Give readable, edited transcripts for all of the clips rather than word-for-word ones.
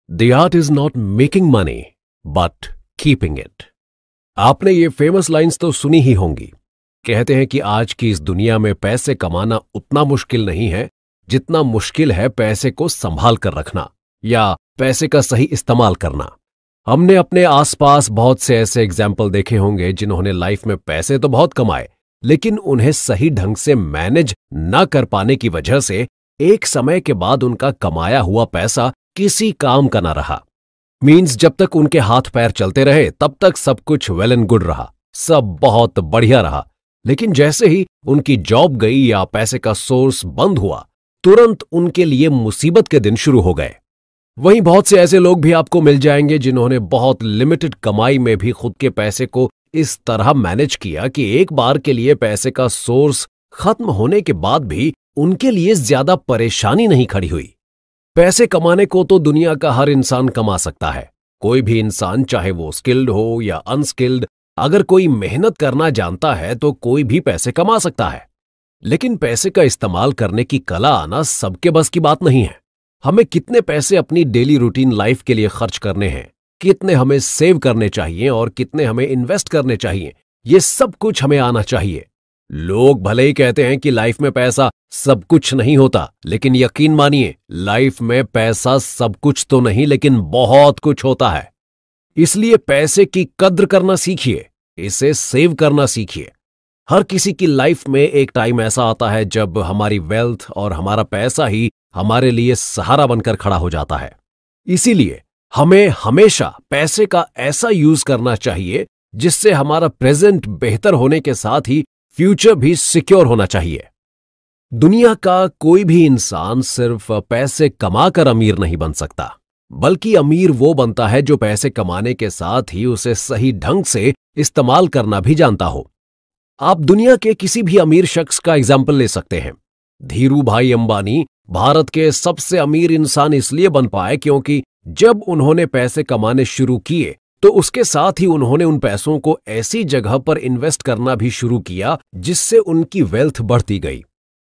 The art is not making money but keeping it. आपने ये famous lines तो सुनी ही होंगी। कहते हैं कि आज की इस दुनिया में पैसे कमाना उतना मुश्किल नहीं है जितना मुश्किल है पैसे को संभाल कर रखना या पैसे का सही इस्तेमाल करना। हमने अपने आसपास बहुत से ऐसे एग्जाम्पल देखे होंगे जिन्होंने लाइफ में पैसे तो बहुत कमाए, लेकिन उन्हें सही ढंग से मैनेज न कर पाने की वजह से एक समय के बाद उनका कमाया हुआ पैसा किसी काम का ना रहा। मीन्स जब तक उनके हाथ पैर चलते रहे तब तक सब कुछ वेल एंड गुड रहा, सब बहुत बढ़िया रहा, लेकिन जैसे ही उनकी जॉब गई या पैसे का सोर्स बंद हुआ, तुरंत उनके लिए मुसीबत के दिन शुरू हो गए। वहीं बहुत से ऐसे लोग भी आपको मिल जाएंगे जिन्होंने बहुत लिमिटेड कमाई में भी खुद के पैसे को इस तरह मैनेज किया कि एक बार के लिए पैसे का सोर्स खत्म होने के बाद भी उनके लिए ज्यादा परेशानी नहीं खड़ी हुई। पैसे कमाने को तो दुनिया का हर इंसान कमा सकता है। कोई भी इंसान, चाहे वो स्किल्ड हो या अनस्किल्ड, अगर कोई मेहनत करना जानता है तो कोई भी पैसे कमा सकता है। लेकिन पैसे का इस्तेमाल करने की कला आना सबके बस की बात नहीं है। हमें कितने पैसे अपनी डेली रूटीन लाइफ के लिए खर्च करने हैं, कितने हमें सेव करने चाहिए और कितने हमें इन्वेस्ट करने चाहिए, ये सब कुछ हमें आना चाहिए। लोग भले ही कहते हैं कि लाइफ में पैसा सब कुछ नहीं होता, लेकिन यकीन मानिए लाइफ में पैसा सब कुछ तो नहीं लेकिन बहुत कुछ होता है। इसलिए पैसे की कद्र करना सीखिए, इसे सेव करना सीखिए। हर किसी की लाइफ में एक टाइम ऐसा आता है जब हमारी वेल्थ और हमारा पैसा ही हमारे लिए सहारा बनकर खड़ा हो जाता है। इसीलिए हमें हमेशा पैसे का ऐसा यूज करना चाहिए जिससे हमारा प्रेजेंट बेहतर होने के साथ ही फ्यूचर भी सिक्योर होना चाहिए। दुनिया का कोई भी इंसान सिर्फ पैसे कमाकर अमीर नहीं बन सकता, बल्कि अमीर वो बनता है जो पैसे कमाने के साथ ही उसे सही ढंग से इस्तेमाल करना भी जानता हो। आप दुनिया के किसी भी अमीर शख्स का एग्जाम्पल ले सकते हैं। धीरू भाई अंबानी भारत के सबसे अमीर इंसान इसलिए बन पाए क्योंकि जब उन्होंने पैसे कमाने शुरू किए तो उसके साथ ही उन्होंने उन पैसों को ऐसी जगह पर इन्वेस्ट करना भी शुरू किया जिससे उनकी वेल्थ बढ़ती गई।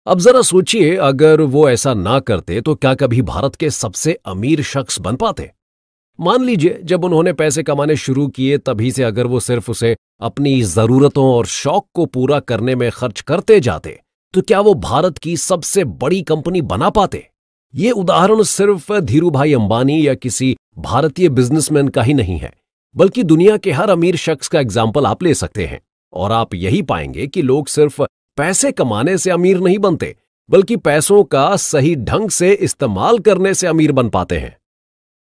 अब जरा सोचिए, अगर वो ऐसा ना करते तो क्या कभी भारत के सबसे अमीर शख्स बन पाते? मान लीजिए जब उन्होंने पैसे कमाने शुरू किए तभी से अगर वो सिर्फ उसे अपनी जरूरतों और शौक को पूरा करने में खर्च करते जाते तो क्या वो भारत की सबसे बड़ी कंपनी बना पाते? ये उदाहरण सिर्फ धीरूभाई अंबानी या किसी भारतीय बिजनेसमैन का ही नहीं है, बल्कि दुनिया के हर अमीर शख्स का एग्जाम्पल आप ले सकते हैं। और आप यही पाएंगे कि लोग सिर्फ पैसे कमाने से अमीर नहीं बनते, बल्कि पैसों का सही ढंग से इस्तेमाल करने से अमीर बन पाते हैं।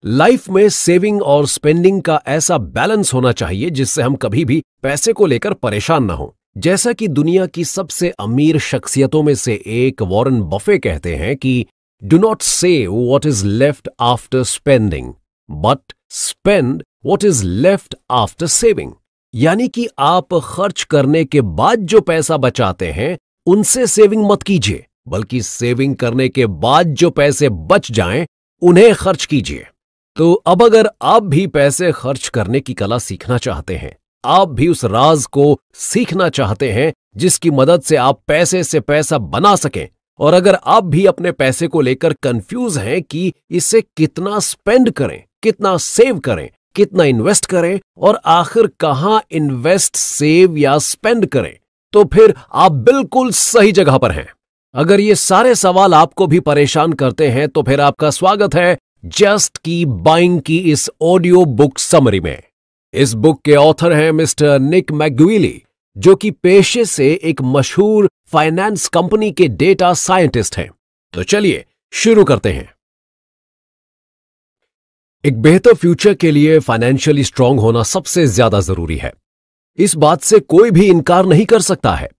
लाइफ में सेविंग और स्पेंडिंग का ऐसा बैलेंस होना चाहिए जिससे हम कभी भी पैसे को लेकर परेशान ना हो। जैसा कि दुनिया की सबसे अमीर शख्सियतों में से एक वॉरेन बफे कहते हैं कि do not save what is left after spending but spend what is left after saving. यानी कि आप खर्च करने के बाद जो पैसा बचाते हैं उनसे सेविंग मत कीजिए, बल्कि सेविंग करने के बाद जो पैसे बच जाएं उन्हें खर्च कीजिए। तो अब अगर आप भी पैसे खर्च करने की कला सीखना चाहते हैं, आप भी उस राज को सीखना चाहते हैं जिसकी मदद से आप पैसे से पैसा बना सकें, और अगर आप भी अपने पैसे को लेकर कंफ्यूज हैं कि इसे कितना स्पेंड करें, कितना सेव करें, कितना इन्वेस्ट करें और आखिर कहां इन्वेस्ट, सेव या स्पेंड करें, तो फिर आप बिल्कुल सही जगह पर हैं। अगर ये सारे सवाल आपको भी परेशान करते हैं तो फिर आपका स्वागत है जस्ट की बाइंग की इस ऑडियो बुक समरी में। इस बुक के ऑथर हैं मिस्टर निक मैकग्विली, जो कि पेशे से एक मशहूर फाइनेंस कंपनी के डेटा साइंटिस्ट हैं। तो चलिए शुरू करते हैं। एक बेहतर फ्यूचर के लिए फाइनेंशियली स्ट्रांग होना सबसे ज्यादा जरूरी है। इस बात से कोई भी इनकार नहीं कर सकता है।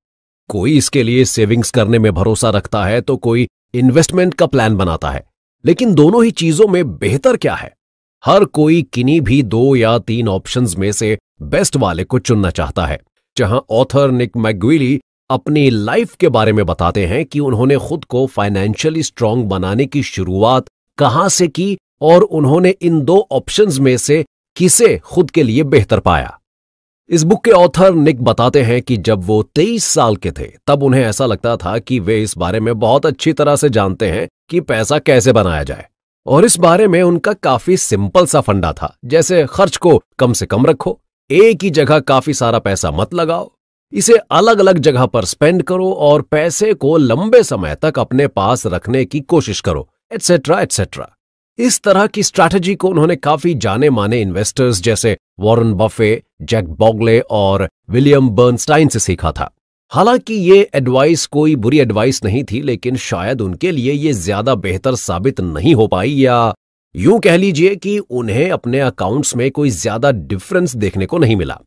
कोई इसके लिए सेविंग्स करने में भरोसा रखता है तो कोई इन्वेस्टमेंट का प्लान बनाता है, लेकिन दोनों ही चीजों में बेहतर क्या है? हर कोई किन्हीं भी 2 या 3 ऑप्शंस में से बेस्ट वाले को चुनना चाहता है। जहां ऑथर निक मैकग्विली अपनी लाइफ के बारे में बताते हैं कि उन्होंने खुद को फाइनेंशियली स्ट्रांग बनाने की शुरुआत कहां से की और उन्होंने इन 2 ऑप्शंस में से किसे खुद के लिए बेहतर पाया। इस बुक के ऑथर निक बताते हैं कि जब वो 23 साल के थे तब उन्हें ऐसा लगता था कि वे इस बारे में बहुत अच्छी तरह से जानते हैं कि पैसा कैसे बनाया जाए, और इस बारे में उनका काफी सिंपल सा फंडा था, जैसे खर्च को कम से कम रखो, एक ही जगह काफी सारा पैसा मत लगाओ, इसे अलग अलग जगह पर स्पेंड करो और पैसे को लंबे समय तक अपने पास रखने की कोशिश करो, एटसेट्रा एटसेट्रा। इस तरह की स्ट्रैटेजी को उन्होंने काफी जाने माने इन्वेस्टर्स जैसे वॉरेन बफे, जैक बॉगले और विलियम बर्नस्टाइन से सीखा था। हालांकि ये एडवाइस कोई बुरी एडवाइस नहीं थी, लेकिन शायद उनके लिए ये ज्यादा बेहतर साबित नहीं हो पाई, या यूं कह लीजिए कि उन्हें अपने अकाउंट्स में कोई ज्यादा डिफरेंस देखने को नहीं मिला।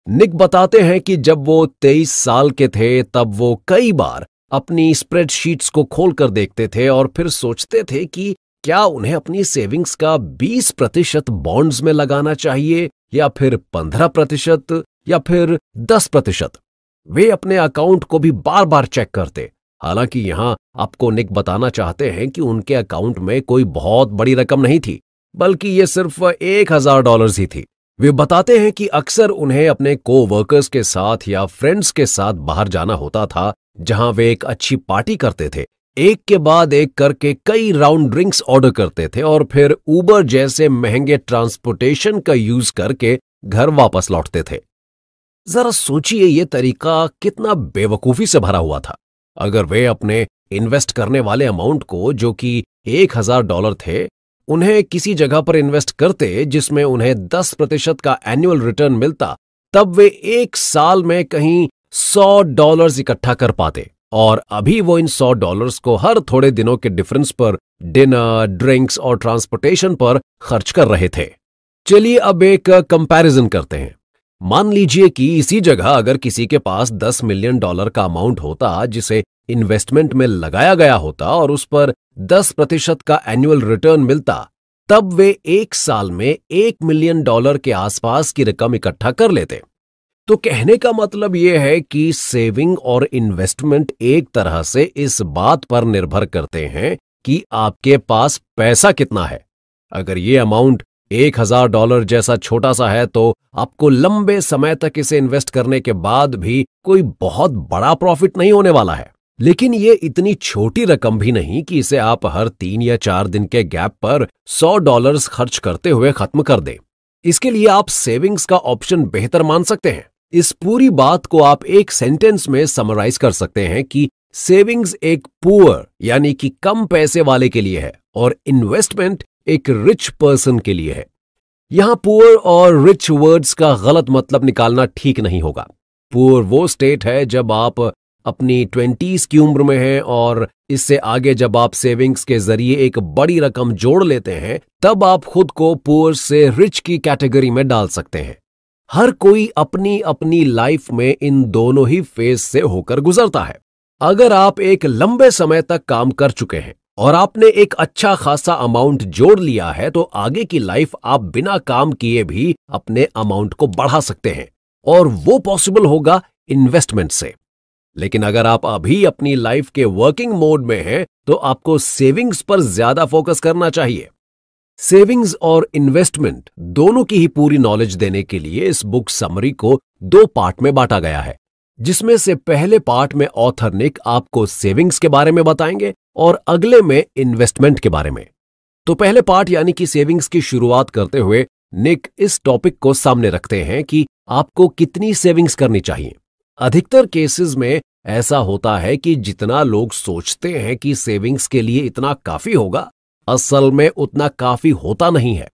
निक बताते हैं कि जब वो 23 साल के थे तब वो कई बार अपनी स्प्रेडशीट्स को खोलकर देखते थे और फिर सोचते थे कि क्या उन्हें अपनी सेविंग्स का 20% बॉन्ड्स में लगाना चाहिए, या फिर 15%, या फिर 10%। वे अपने अकाउंट को भी बार बार चेक करते। हालांकि यहां आपको निक बताना चाहते हैं कि उनके अकाउंट में कोई बहुत बड़ी रकम नहीं थी, बल्कि ये सिर्फ $1000 ही थी। वे बताते हैं कि अक्सर उन्हें अपने कोवर्कर्स के साथ या फ्रेंड्स के साथ बाहर जाना होता था, जहां वे एक अच्छी पार्टी करते थे, एक के बाद एक करके कई राउंड ड्रिंक्स ऑर्डर करते थे और फिर उबर जैसे महंगे ट्रांसपोर्टेशन का यूज करके घर वापस लौटते थे। जरा सोचिए ये तरीका कितना बेवकूफी से भरा हुआ था। अगर वे अपने इन्वेस्ट करने वाले अमाउंट को, जो कि $1000 थे, उन्हें किसी जगह पर इन्वेस्ट करते जिसमें उन्हें 10% का एनुअल रिटर्न मिलता, तब वे एक साल में कहीं $100 इकट्ठा कर पाते। और अभी वो इन $100 को हर थोड़े दिनों के डिफरेंस पर डिनर, ड्रिंक्स और ट्रांसपोर्टेशन पर खर्च कर रहे थे। चलिए अब एक कंपैरिजन करते हैं। मान लीजिए कि इसी जगह अगर किसी के पास $10 मिलियन का अमाउंट होता जिसे इन्वेस्टमेंट में लगाया गया होता और उस पर 10% का एनुअल रिटर्न मिलता, तब वे एक साल में $1 मिलियन के आसपास की रकम इकट्ठा कर लेते। तो कहने का मतलब यह है कि सेविंग और इन्वेस्टमेंट एक तरह से इस बात पर निर्भर करते हैं कि आपके पास पैसा कितना है। अगर ये अमाउंट $1000 जैसा छोटा सा है तो आपको लंबे समय तक इसे इन्वेस्ट करने के बाद भी कोई बहुत बड़ा प्रॉफिट नहीं होने वाला है। लेकिन ये इतनी छोटी रकम भी नहीं कि इसे आप हर 3 या 4 दिन के गैप पर $100 खर्च करते हुए खत्म कर दें। इसके लिए आप सेविंग्स का ऑप्शन बेहतर मान सकते हैं। इस पूरी बात को आप एक सेंटेंस में समराइज कर सकते हैं कि सेविंग्स एक पुअर यानी कि कम पैसे वाले के लिए है और इन्वेस्टमेंट एक रिच पर्सन के लिए है। यहां पुअर और रिच वर्ड्स का गलत मतलब निकालना ठीक नहीं होगा। पुअर वो स्टेट है जब आप अपनी 20s की उम्र में हैं और इससे आगे जब आप सेविंग्स के जरिए एक बड़ी रकम जोड़ लेते हैं, तब आप खुद को पुअर से रिच की कैटेगरी में डाल सकते हैं। हर कोई अपनी अपनी लाइफ में इन दोनों ही फेज से होकर गुजरता है। अगर आप एक लंबे समय तक काम कर चुके हैं और आपने एक अच्छा खासा अमाउंट जोड़ लिया है, तो आगे की लाइफ आप बिना काम किए भी अपने अमाउंट को बढ़ा सकते हैं और वो पॉसिबल होगा इन्वेस्टमेंट से। लेकिन अगर आप अभी अपनी लाइफ के वर्किंग मोड में हैं, तो आपको सेविंग्स पर ज्यादा फोकस करना चाहिए। सेविंग्स और इन्वेस्टमेंट दोनों की ही पूरी नॉलेज देने के लिए इस बुक समरी को 2 पार्ट में बांटा गया है, जिसमें से पहले पार्ट में ऑथर निक आपको सेविंग्स के बारे में बताएंगे और अगले में इन्वेस्टमेंट के बारे में। तो पहले पार्ट यानी कि सेविंग्स की शुरुआत करते हुए निक इस टॉपिक को सामने रखते हैं कि आपको कितनी सेविंग्स करनी चाहिए। अधिकतर केसेस में ऐसा होता है कि जितना लोग सोचते हैं कि सेविंग्स के लिए इतना काफी होगा, असल में उतना काफी होता नहीं है।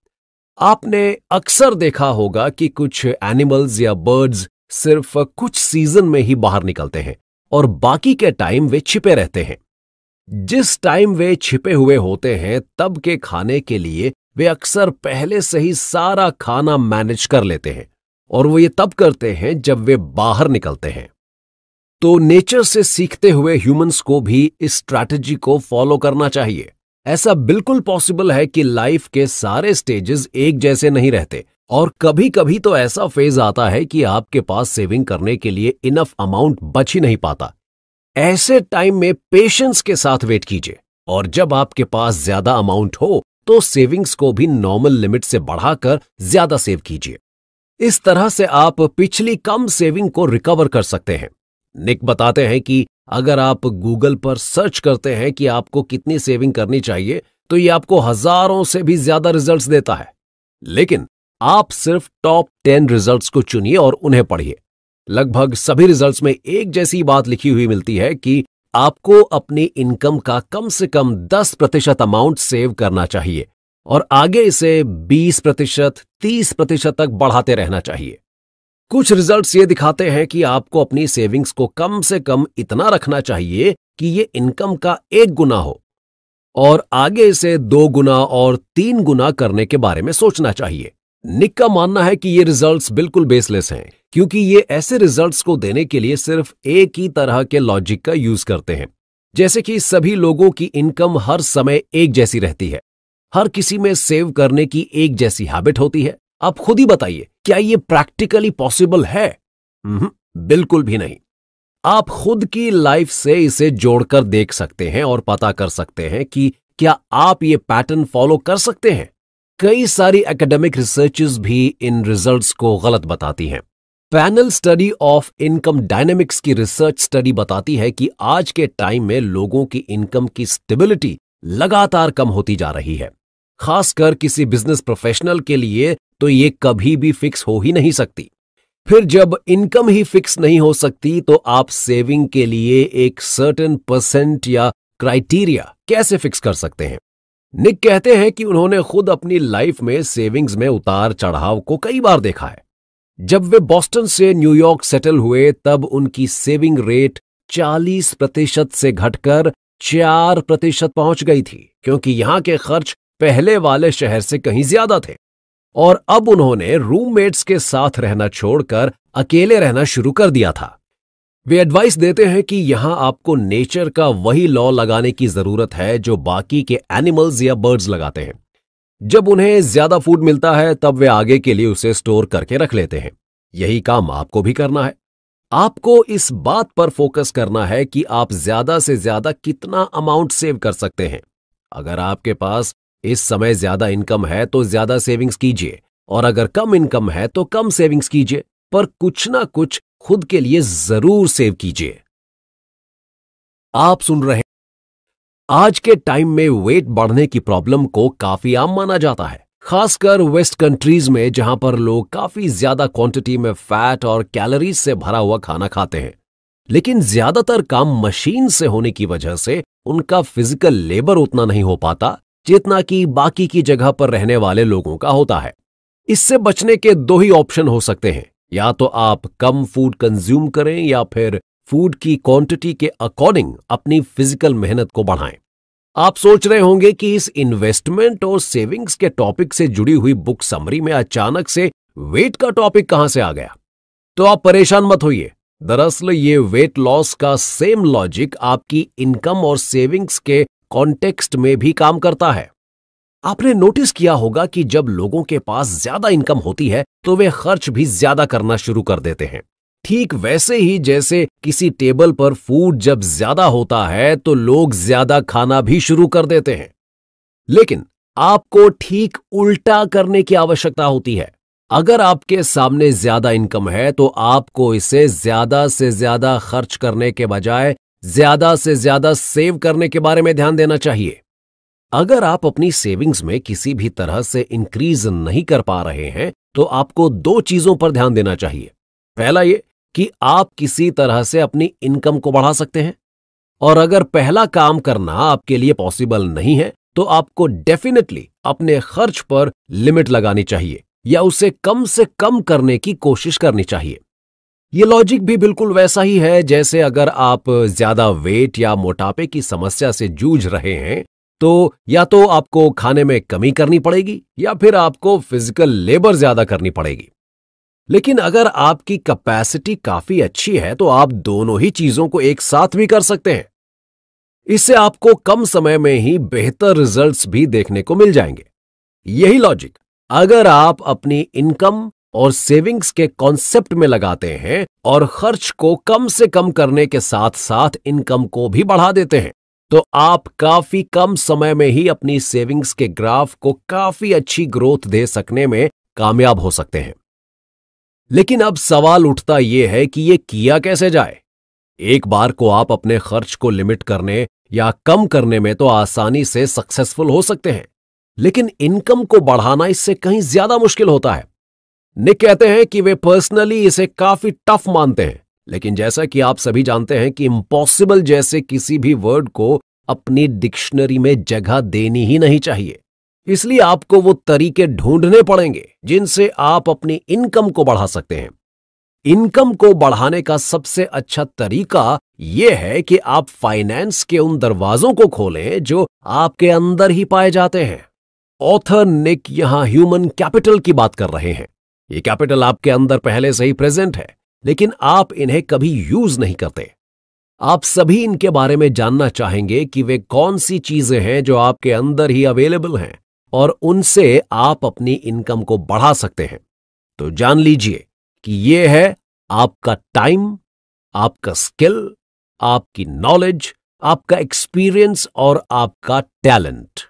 आपने अक्सर देखा होगा कि कुछ एनिमल्स या बर्ड्स सिर्फ कुछ सीजन में ही बाहर निकलते हैं और बाकी के टाइम वे छिपे रहते हैं। जिस टाइम वे छिपे हुए होते हैं, तब के खाने के लिए वे अक्सर पहले से ही सारा खाना मैनेज कर लेते हैं और वो ये तब करते हैं जब वे बाहर निकलते हैं। तो नेचर से सीखते हुए ह्यूमंस को भी इस स्ट्रैटेजी को फॉलो करना चाहिए। ऐसा बिल्कुल पॉसिबल है कि लाइफ के सारे स्टेजेस एक जैसे नहीं रहते और कभी कभी तो ऐसा फेज आता है कि आपके पास सेविंग करने के लिए इनफ अमाउंट बच ही नहीं पाता। ऐसे टाइम में पेशेंस के साथ वेट कीजिए और जब आपके पास ज्यादा अमाउंट हो तो सेविंग्स को भी नॉर्मल लिमिट से बढ़ाकर ज्यादा सेव कीजिए। इस तरह से आप पिछली कम सेविंग को रिकवर कर सकते हैं। निक बताते हैं कि अगर आप गूगल पर सर्च करते हैं कि आपको कितनी सेविंग करनी चाहिए, तो ये आपको हजारों से भी ज्यादा रिजल्ट्स देता है। लेकिन आप सिर्फ टॉप 10 रिजल्ट्स को चुनिए और उन्हें पढ़िए। लगभग सभी रिजल्ट्स में एक जैसी बात लिखी हुई मिलती है कि आपको अपनी इनकम का कम से कम 10% अमाउंट सेव करना चाहिए और आगे इसे 20%, 30% तक बढ़ाते रहना चाहिए। कुछ रिजल्ट्स ये दिखाते हैं कि आपको अपनी सेविंग्स को कम से कम इतना रखना चाहिए कि ये इनकम का 1 गुना हो और आगे इसे 2 गुना और 3 गुना करने के बारे में सोचना चाहिए। निक का मानना है कि ये रिजल्ट्स बिल्कुल बेसलेस हैं, क्योंकि ये ऐसे रिजल्ट्स को देने के लिए सिर्फ एक ही तरह के लॉजिक का यूज करते हैं। जैसे कि सभी लोगों की इनकम हर समय एक जैसी रहती है, हर किसी में सेव करने की एक जैसी हैबिट होती है। आप खुद ही बताइए, क्या ये प्रैक्टिकली पॉसिबल है? बिल्कुल भी नहीं। आप खुद की लाइफ से इसे जोड़कर देख सकते हैं और पता कर सकते हैं कि क्या आप ये पैटर्न फॉलो कर सकते हैं। कई सारी एकेडमिक रिसर्चेस भी इन रिजल्ट्स को गलत बताती हैं। Panel study of income dynamics की रिसर्च स्टडी बताती है कि आज के टाइम में लोगों की इनकम की स्टेबिलिटी लगातार कम होती जा रही है। खासकर किसी बिजनेस प्रोफेशनल के लिए तो ये कभी भी फिक्स हो ही नहीं सकती। फिर जब इनकम ही फिक्स नहीं हो सकती तो आप सेविंग के लिए एक सर्टेन परसेंट या क्राइटेरिया कैसे फिक्स कर सकते हैं? निक कहते हैं कि उन्होंने खुद अपनी लाइफ में सेविंग्स में उतार चढ़ाव को कई बार देखा है। जब वे बॉस्टन से न्यूयॉर्क सेटल हुए तब उनकी सेविंग रेट 40% से घटकर 4% पहुंच गई थी, क्योंकि यहां के खर्च पहले वाले शहर से कहीं ज्यादा थे। और अब उन्होंने रूममेट्स के साथ रहना छोड़कर अकेले रहना शुरू कर दिया था। वे एडवाइस देते हैं कि यहां आपको नेचर का वही लॉ लगाने की जरूरत है जो बाकी के एनिमल्स या बर्ड्स लगाते हैं। जब उन्हें ज्यादा फूड मिलता है तब वे आगे के लिए उसे स्टोर करके रख लेते हैं। यही काम आपको भी करना है। आपको इस बात पर फोकस करना है कि आप ज्यादा से ज्यादा कितना अमाउंट सेव कर सकते हैं। अगर आपके पास इस समय ज्यादा इनकम है तो ज्यादा सेविंग्स कीजिए, और अगर कम इनकम है तो कम सेविंग्स कीजिए, पर कुछ ना कुछ खुद के लिए जरूर सेव कीजिए। आप सुन रहे हैं। आज के टाइम में वेट बढ़ने की प्रॉब्लम को काफी आम माना जाता है, खासकर वेस्ट कंट्रीज में, जहां पर लोग काफी ज्यादा क्वांटिटी में फैट और कैलोरीज से भरा हुआ खाना खाते हैं। लेकिन ज्यादातर काम मशीन से होने की वजह से उनका फिजिकल लेबर उतना नहीं हो पाता जितना कि बाकी की जगह पर रहने वाले लोगों का होता है। इससे बचने के 2 ही ऑप्शन हो सकते हैं, या तो आप कम फूड कंज्यूम करें या फिर फूड की क्वांटिटी के अकॉर्डिंग अपनी फिजिकल मेहनत को बढ़ाएं। आप सोच रहे होंगे कि इस इन्वेस्टमेंट और सेविंग्स के टॉपिक से जुड़ी हुई बुक समरी में अचानक से वेट का टॉपिक कहां से आ गया? तो आप परेशान मत होइए। दरअसल ये वेट लॉस का सेम लॉजिक आपकी इनकम और सेविंग्स के कॉन्टेक्स्ट में भी काम करता है। आपने नोटिस किया होगा कि जब लोगों के पास ज्यादा इनकम होती है तो वे खर्च भी ज्यादा करना शुरू कर देते हैं। ठीक वैसे ही जैसे किसी टेबल पर फूड जब ज्यादा होता है तो लोग ज्यादा खाना भी शुरू कर देते हैं। लेकिन आपको ठीक उल्टा करने की आवश्यकता होती है। अगर आपके सामने ज्यादा इनकम है तो आपको इसे ज्यादा से ज्यादा खर्च करने के बजाय ज्यादा से ज्यादा सेव करने के बारे में ध्यान देना चाहिए। अगर आप अपनी सेविंग्स में किसी भी तरह से इंक्रीज नहीं कर पा रहे हैं तो आपको 2 चीजों पर ध्यान देना चाहिए। पहला ये कि आप किसी तरह से अपनी इनकम को बढ़ा सकते हैं, और अगर पहला काम करना आपके लिए पॉसिबल नहीं है तो आपको डेफिनेटली अपने खर्च पर लिमिट लगानी चाहिए या उसे कम से कम करने की कोशिश करनी चाहिए। यह लॉजिक भी बिल्कुल वैसा ही है जैसे अगर आप ज्यादा वेट या मोटापे की समस्या से जूझ रहे हैं तो या तो आपको खाने में कमी करनी पड़ेगी या फिर आपको फिजिकल लेबर ज्यादा करनी पड़ेगी। लेकिन अगर आपकी कैपेसिटी काफी अच्छी है तो आप दोनों ही चीजों को एक साथ भी कर सकते हैं। इससे आपको कम समय में ही बेहतर रिजल्ट्स भी देखने को मिल जाएंगे। यही लॉजिक अगर आप अपनी इनकम और सेविंग्स के कॉन्सेप्ट में लगाते हैं और खर्च को कम से कम करने के साथ साथ इनकम को भी बढ़ा देते हैं तो आप काफी कम समय में ही अपनी सेविंग्स के ग्राफ को काफी अच्छी ग्रोथ दे सकने में कामयाब हो सकते हैं। लेकिन अब सवाल उठता यह है कि यह किया कैसे जाए। एक बार को आप अपने खर्च को लिमिट करने या कम करने में तो आसानी से सक्सेसफुल हो सकते हैं, लेकिन इनकम को बढ़ाना इससे कहीं ज्यादा मुश्किल होता है। निक कहते हैं कि वे पर्सनली इसे काफी टफ मानते हैं, लेकिन जैसा कि आप सभी जानते हैं कि इम्पॉसिबल जैसे किसी भी वर्ड को अपनी डिक्शनरी में जगह देनी ही नहीं चाहिए। इसलिए आपको वो तरीके ढूंढने पड़ेंगे जिनसे आप अपनी इनकम को बढ़ा सकते हैं। इनकम को बढ़ाने का सबसे अच्छा तरीका यह है कि आप फाइनेंस के उन दरवाजों को खोलें जो आपके अंदर ही पाए जाते हैं। ऑथर निक यहां ह्यूमन कैपिटल की बात कर रहे हैं। ये कैपिटल आपके अंदर पहले से ही प्रेजेंट है, लेकिन आप इन्हें कभी यूज नहीं करते। आप सभी इनके बारे में जानना चाहेंगे कि वे कौन सी चीजें हैं जो आपके अंदर ही अवेलेबल हैं और उनसे आप अपनी इनकम को बढ़ा सकते हैं। तो जान लीजिए कि यह है आपका टाइम, आपका स्किल, आपकी नॉलेज, आपका एक्सपीरियंस और आपका टैलेंट।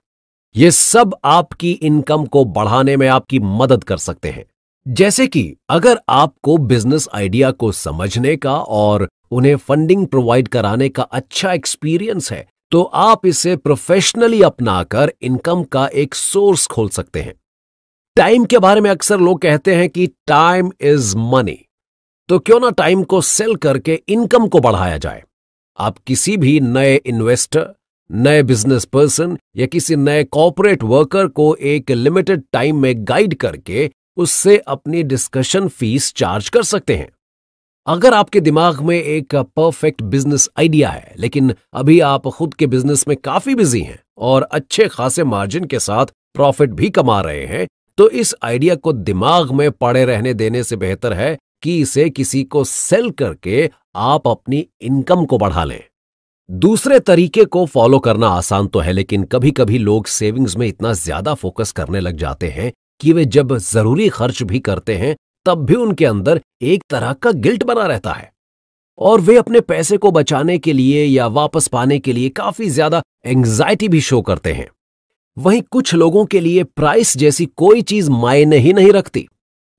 ये सब आपकी इनकम को बढ़ाने में आपकी मदद कर सकते हैं। जैसे कि अगर आपको बिजनेस आइडिया को समझने का और उन्हें फंडिंग प्रोवाइड कराने का अच्छा एक्सपीरियंस है, तो आप इसे प्रोफेशनली अपनाकर इनकम का एक सोर्स खोल सकते हैं। टाइम के बारे में अक्सर लोग कहते हैं कि टाइम इज मनी, तो क्यों ना टाइम को सेल करके इनकम को बढ़ाया जाए। आप किसी भी नए इन्वेस्टर, नए बिजनेस पर्सन या किसी नए कॉर्पोरेट वर्कर को एक लिमिटेड टाइम में गाइड करके उससे अपनी डिस्कशन फीस चार्ज कर सकते हैं। अगर आपके दिमाग में एक परफेक्ट बिजनेस आइडिया है, लेकिन अभी आप खुद के बिजनेस में काफी बिजी हैं और अच्छे खासे मार्जिन के साथ प्रॉफिट भी कमा रहे हैं, तो इस आइडिया को दिमाग में पड़े रहने देने से बेहतर है कि इसे किसी को सेल करके आप अपनी इनकम को बढ़ा लें। दूसरे तरीके को फॉलो करना आसान तो है, लेकिन कभी कभी लोग सेविंग्स में इतना ज्यादा फोकस करने लग जाते हैं कि वे जब जरूरी खर्च भी करते हैं तब भी उनके अंदर एक तरह का गिल्ट बना रहता है और वे अपने पैसे को बचाने के लिए या वापस पाने के लिए काफी ज्यादा एंग्जाइटी भी शो करते हैं। वहीं कुछ लोगों के लिए प्राइस जैसी कोई चीज मायने ही नहीं रखती,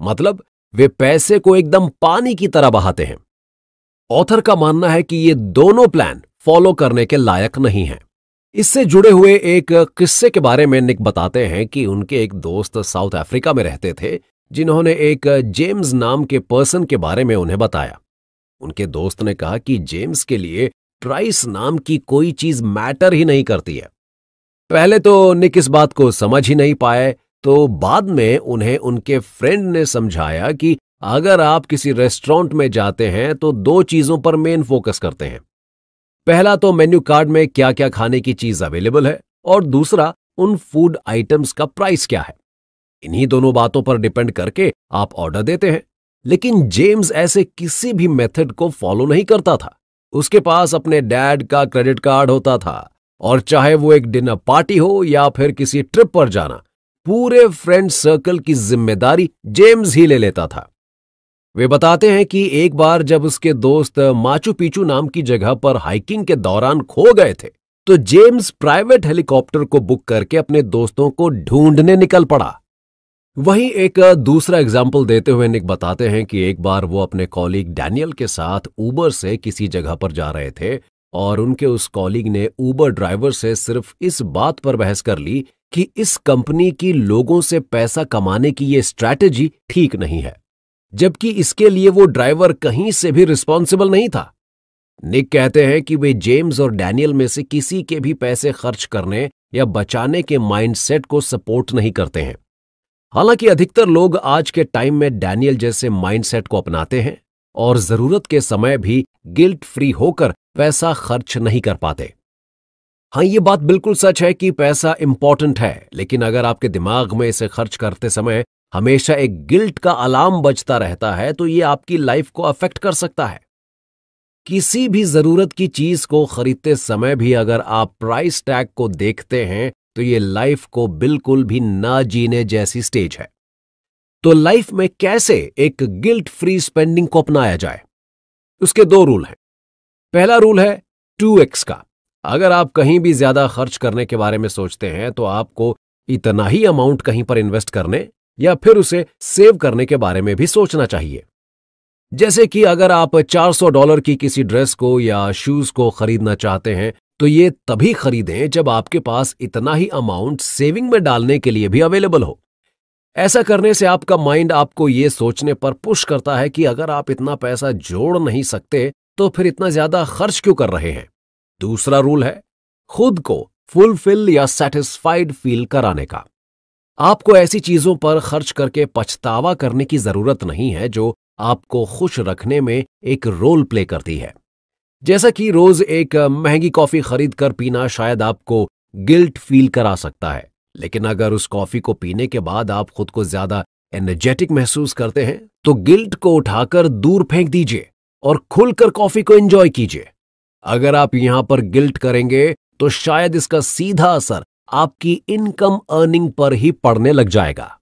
मतलब वे पैसे को एकदम पानी की तरह बहाते हैं। ऑथर का मानना है कि ये दोनों प्लान फॉलो करने के लायक नहीं हैं। इससे जुड़े हुए एक किस्से के बारे में निक बताते हैं कि उनके एक दोस्त साउथ अफ्रीका में रहते थे, जिन्होंने एक जेम्स नाम के पर्सन के बारे में उन्हें बताया। उनके दोस्त ने कहा कि जेम्स के लिए प्राइस नाम की कोई चीज मैटर ही नहीं करती है। पहले तो निक इस बात को समझ ही नहीं पाए, तो बाद में उन्हें उनके फ्रेंड ने समझाया कि अगर आप किसी रेस्टोरेंट में जाते हैं तो दो चीजों पर मेन फोकस करते हैं। पहला तो मेन्यू कार्ड में क्या क्या खाने की चीज अवेलेबल है और दूसरा उन फूड आइटम्स का प्राइस क्या है। इन्हीं दोनों बातों पर डिपेंड करके आप ऑर्डर देते हैं। लेकिन जेम्स ऐसे किसी भी मेथड को फॉलो नहीं करता था। उसके पास अपने डैड का क्रेडिट कार्ड होता था और चाहे वो एक डिनर पार्टी हो या फिर किसी ट्रिप पर जाना, पूरे फ्रेंड सर्कल की जिम्मेदारी जेम्स ही ले लेता था। वे बताते हैं कि एक बार जब उसके दोस्त माचू पिचू नाम की जगह पर हाइकिंग के दौरान खो गए थे, तो जेम्स प्राइवेट हेलीकॉप्टर को बुक करके अपने दोस्तों को ढूंढने निकल पड़ा। वहीं एक दूसरा एग्जाम्पल देते हुए निक बताते हैं कि एक बार वो अपने कॉलीग डैनियल के साथ ऊबर से किसी जगह पर जा रहे थे और उनके उस कॉलीग ने ऊबर ड्राइवर से सिर्फ इस बात पर बहस कर ली कि इस कंपनी की लोगों से पैसा कमाने की ये स्ट्रैटेजी ठीक नहीं है, जबकि इसके लिए वो ड्राइवर कहीं से भी रिस्पॉन्सिबल नहीं था। निक कहते हैं कि वे जेम्स और डैनियल में से किसी के भी पैसे खर्च करने या बचाने के माइंडसेट को सपोर्ट नहीं करते हैं। हालांकि अधिकतर लोग आज के टाइम में डैनियल जैसे माइंडसेट को अपनाते हैं और जरूरत के समय भी गिल्ट फ्री होकर पैसा खर्च नहीं कर पाते। हाँ, ये बात बिल्कुल सच है कि पैसा इंपॉर्टेंट है, लेकिन अगर आपके दिमाग में इसे खर्च करते समय हमेशा एक गिल्ट का अलार्म बजता रहता है, तो ये आपकी लाइफ को अफेक्ट कर सकता है। किसी भी जरूरत की चीज को खरीदते समय भी अगर आप प्राइस टैग को देखते हैं, तो ये लाइफ को बिल्कुल भी ना जीने जैसी स्टेज है। तो लाइफ में कैसे एक गिल्ट फ्री स्पेंडिंग को अपनाया जाए, उसके दो रूल हैं। पहला रूल है 2x का। अगर आप कहीं भी ज्यादा खर्च करने के बारे में सोचते हैं, तो आपको इतना ही अमाउंट कहीं पर इन्वेस्ट करने या फिर उसे सेव करने के बारे में भी सोचना चाहिए। जैसे कि अगर आप $400 की किसी ड्रेस को या शूज को खरीदना चाहते हैं, तो ये तभी खरीदें जब आपके पास इतना ही अमाउंट सेविंग में डालने के लिए भी अवेलेबल हो। ऐसा करने से आपका माइंड आपको ये सोचने पर पुश करता है कि अगर आप इतना पैसा जोड़ नहीं सकते तो फिर इतना ज्यादा खर्च क्यों कर रहे हैं। दूसरा रूल है खुद को फुलफिल या सेटिस्फाइड फील कराने का। आपको ऐसी चीजों पर खर्च करके पछतावा करने की जरूरत नहीं है जो आपको खुश रखने में एक रोल प्ले करती है। जैसा कि रोज एक महंगी कॉफी खरीद कर पीना शायद आपको गिल्ट फील करा सकता है, लेकिन अगर उस कॉफी को पीने के बाद आप खुद को ज्यादा एनर्जेटिक महसूस करते हैं तो गिल्ट को उठाकर दूर फेंक दीजिए और खुलकर कॉफी को एंजॉय कीजिए। अगर आप यहां पर गिल्ट करेंगे तो शायद इसका सीधा असर आपकी इनकम अर्निंग पर ही पड़ने लग जाएगा।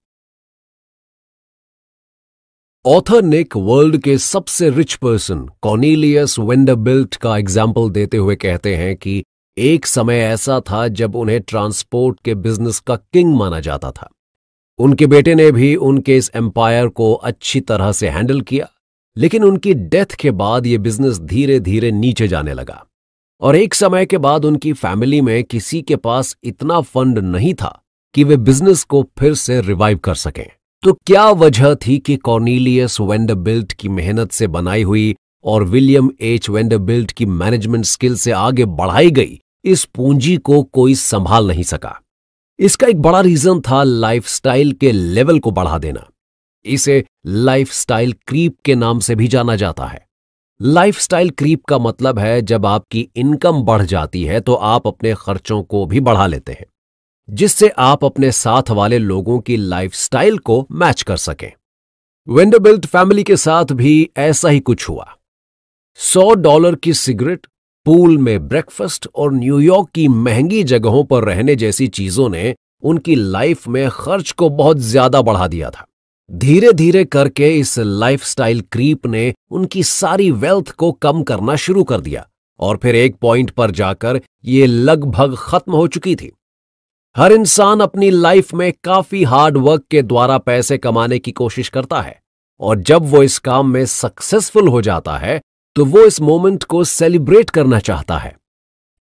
ऑथर निक वर्ल्ड के सबसे रिच पर्सन कॉर्नेलियस वेंडरबिल्ट का एग्जाम्पल देते हुए कहते हैं कि एक समय ऐसा था जब उन्हें ट्रांसपोर्ट के बिजनेस का किंग माना जाता था। उनके बेटे ने भी उनके इस एम्पायर को अच्छी तरह से हैंडल किया, लेकिन उनकी डेथ के बाद यह बिजनेस धीरे धीरे नीचे जाने लगा और एक समय के बाद उनकी फैमिली में किसी के पास इतना फंड नहीं था कि वे बिजनेस को फिर से रिवाइव कर सकें। तो क्या वजह थी कि कॉर्नेलियस वेंडरबिल्ट की मेहनत से बनाई हुई और विलियम एच वेंडरबिल्ट की मैनेजमेंट स्किल से आगे बढ़ाई गई इस पूंजी को कोई संभाल नहीं सका? इसका एक बड़ा रीजन था लाइफस्टाइल के लेवल को बढ़ा देना। इसे लाइफस्टाइल क्रीप के नाम से भी जाना जाता है। लाइफस्टाइल क्रीप का मतलब है जब आपकी इनकम बढ़ जाती है तो आप अपने खर्चों को भी बढ़ा लेते हैं, जिससे आप अपने साथ वाले लोगों की लाइफस्टाइल को मैच कर सकें। वेंडरबिल्ट फैमिली के साथ भी ऐसा ही कुछ हुआ। $100 की सिगरेट, पूल में ब्रेकफास्ट और न्यूयॉर्क की महंगी जगहों पर रहने जैसी चीजों ने उनकी लाइफ में खर्च को बहुत ज्यादा बढ़ा दिया था। धीरे धीरे करके इस लाइफस्टाइल क्रीप ने उनकी सारी वेल्थ को कम करना शुरू कर दिया और फिर एक पॉइंट पर जाकर ये लगभग खत्म हो चुकी थी। हर इंसान अपनी लाइफ में काफी हार्ड वर्क के द्वारा पैसे कमाने की कोशिश करता है और जब वो इस काम में सक्सेसफुल हो जाता है तो वो इस मोमेंट को सेलिब्रेट करना चाहता है।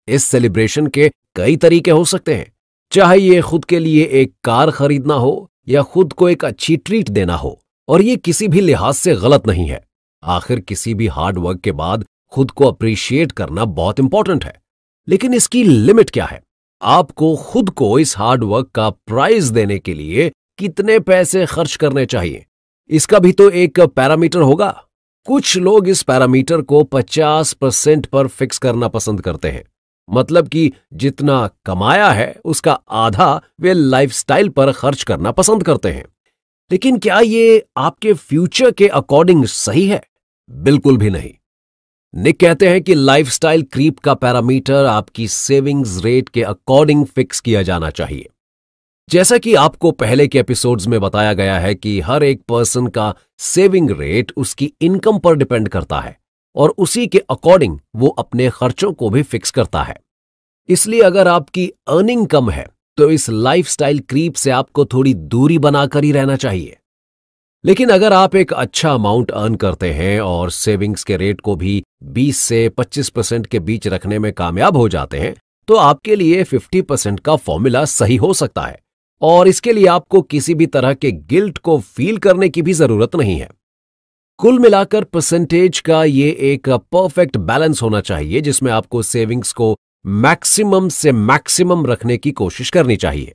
इस सेलिब्रेशन के कई तरीके हो सकते हैं, चाहे ये खुद के लिए एक कार खरीदना हो या खुद को एक अच्छी ट्रीट देना हो, और ये किसी भी लिहाज से गलत नहीं है। आखिर किसी भी हार्ड वर्क के बाद खुद को अप्रिशिएट करना बहुत इंपॉर्टेंट है, लेकिन इसकी लिमिट क्या है? आपको खुद को इस हार्ड वर्क का प्राइस देने के लिए कितने पैसे खर्च करने चाहिए, इसका भी तो एक पैरामीटर होगा। कुछ लोग इस पैरामीटर को 50% पर फिक्स करना पसंद करते हैं, मतलब कि जितना कमाया है उसका आधा वे लाइफस्टाइल पर खर्च करना पसंद करते हैं। लेकिन क्या ये आपके फ्यूचर के अकॉर्डिंग सही है? बिल्कुल भी नहीं। निक कहते हैं कि लाइफस्टाइल क्रीप का पैरामीटर आपकी सेविंग्स रेट के अकॉर्डिंग फिक्स किया जाना चाहिए। जैसा कि आपको पहले के एपिसोड्स में बताया गया है कि हर एक पर्सन का सेविंग रेट उसकी इनकम पर डिपेंड करता है और उसी के अकॉर्डिंग वो अपने खर्चों को भी फिक्स करता है। इसलिए अगर आपकी अर्निंग कम है तो इस लाइफस्टाइल क्रीप से आपको थोड़ी दूरी बनाकर ही रहना चाहिए। लेकिन अगर आप एक अच्छा अमाउंट अर्न करते हैं और सेविंग्स के रेट को भी 20 से 25% के बीच रखने में कामयाब हो जाते हैं तो आपके लिए 50% का फॉर्मूला सही हो सकता है और इसके लिए आपको किसी भी तरह के गिल्ट को फील करने की भी जरूरत नहीं है। कुल मिलाकर परसेंटेज का ये एक परफेक्ट बैलेंस होना चाहिए जिसमें आपको सेविंग्स को मैक्सिमम से मैक्सिमम रखने की कोशिश करनी चाहिए।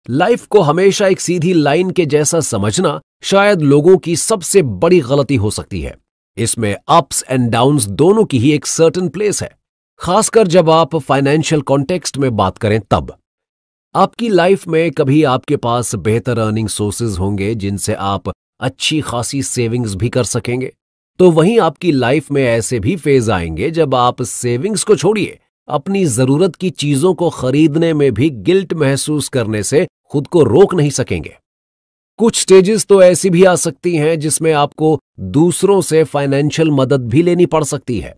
लाइफ को हमेशा एक सीधी लाइन के जैसा समझना शायद लोगों की सबसे बड़ी गलती हो सकती है। इसमें अप्स एंड डाउन्स दोनों की ही एक सर्टेन प्लेस है, खासकर जब आप फाइनेंशियल कॉन्टेक्स्ट में बात करें तब। आपकी लाइफ में कभी आपके पास बेहतर अर्निंग सोर्सेज होंगे जिनसे आप अच्छी खासी सेविंग्स भी कर सकेंगे, तो वहीं आपकी लाइफ में ऐसे भी फेज आएंगे जब आप सेविंग्स को छोड़िए अपनी जरूरत की चीजों को खरीदने में भी गिल्ट महसूस करने से खुद को रोक नहीं सकेंगे। कुछ स्टेजेस तो ऐसी भी आ सकती हैं जिसमें आपको दूसरों से फाइनेंशियल मदद भी लेनी पड़ सकती है।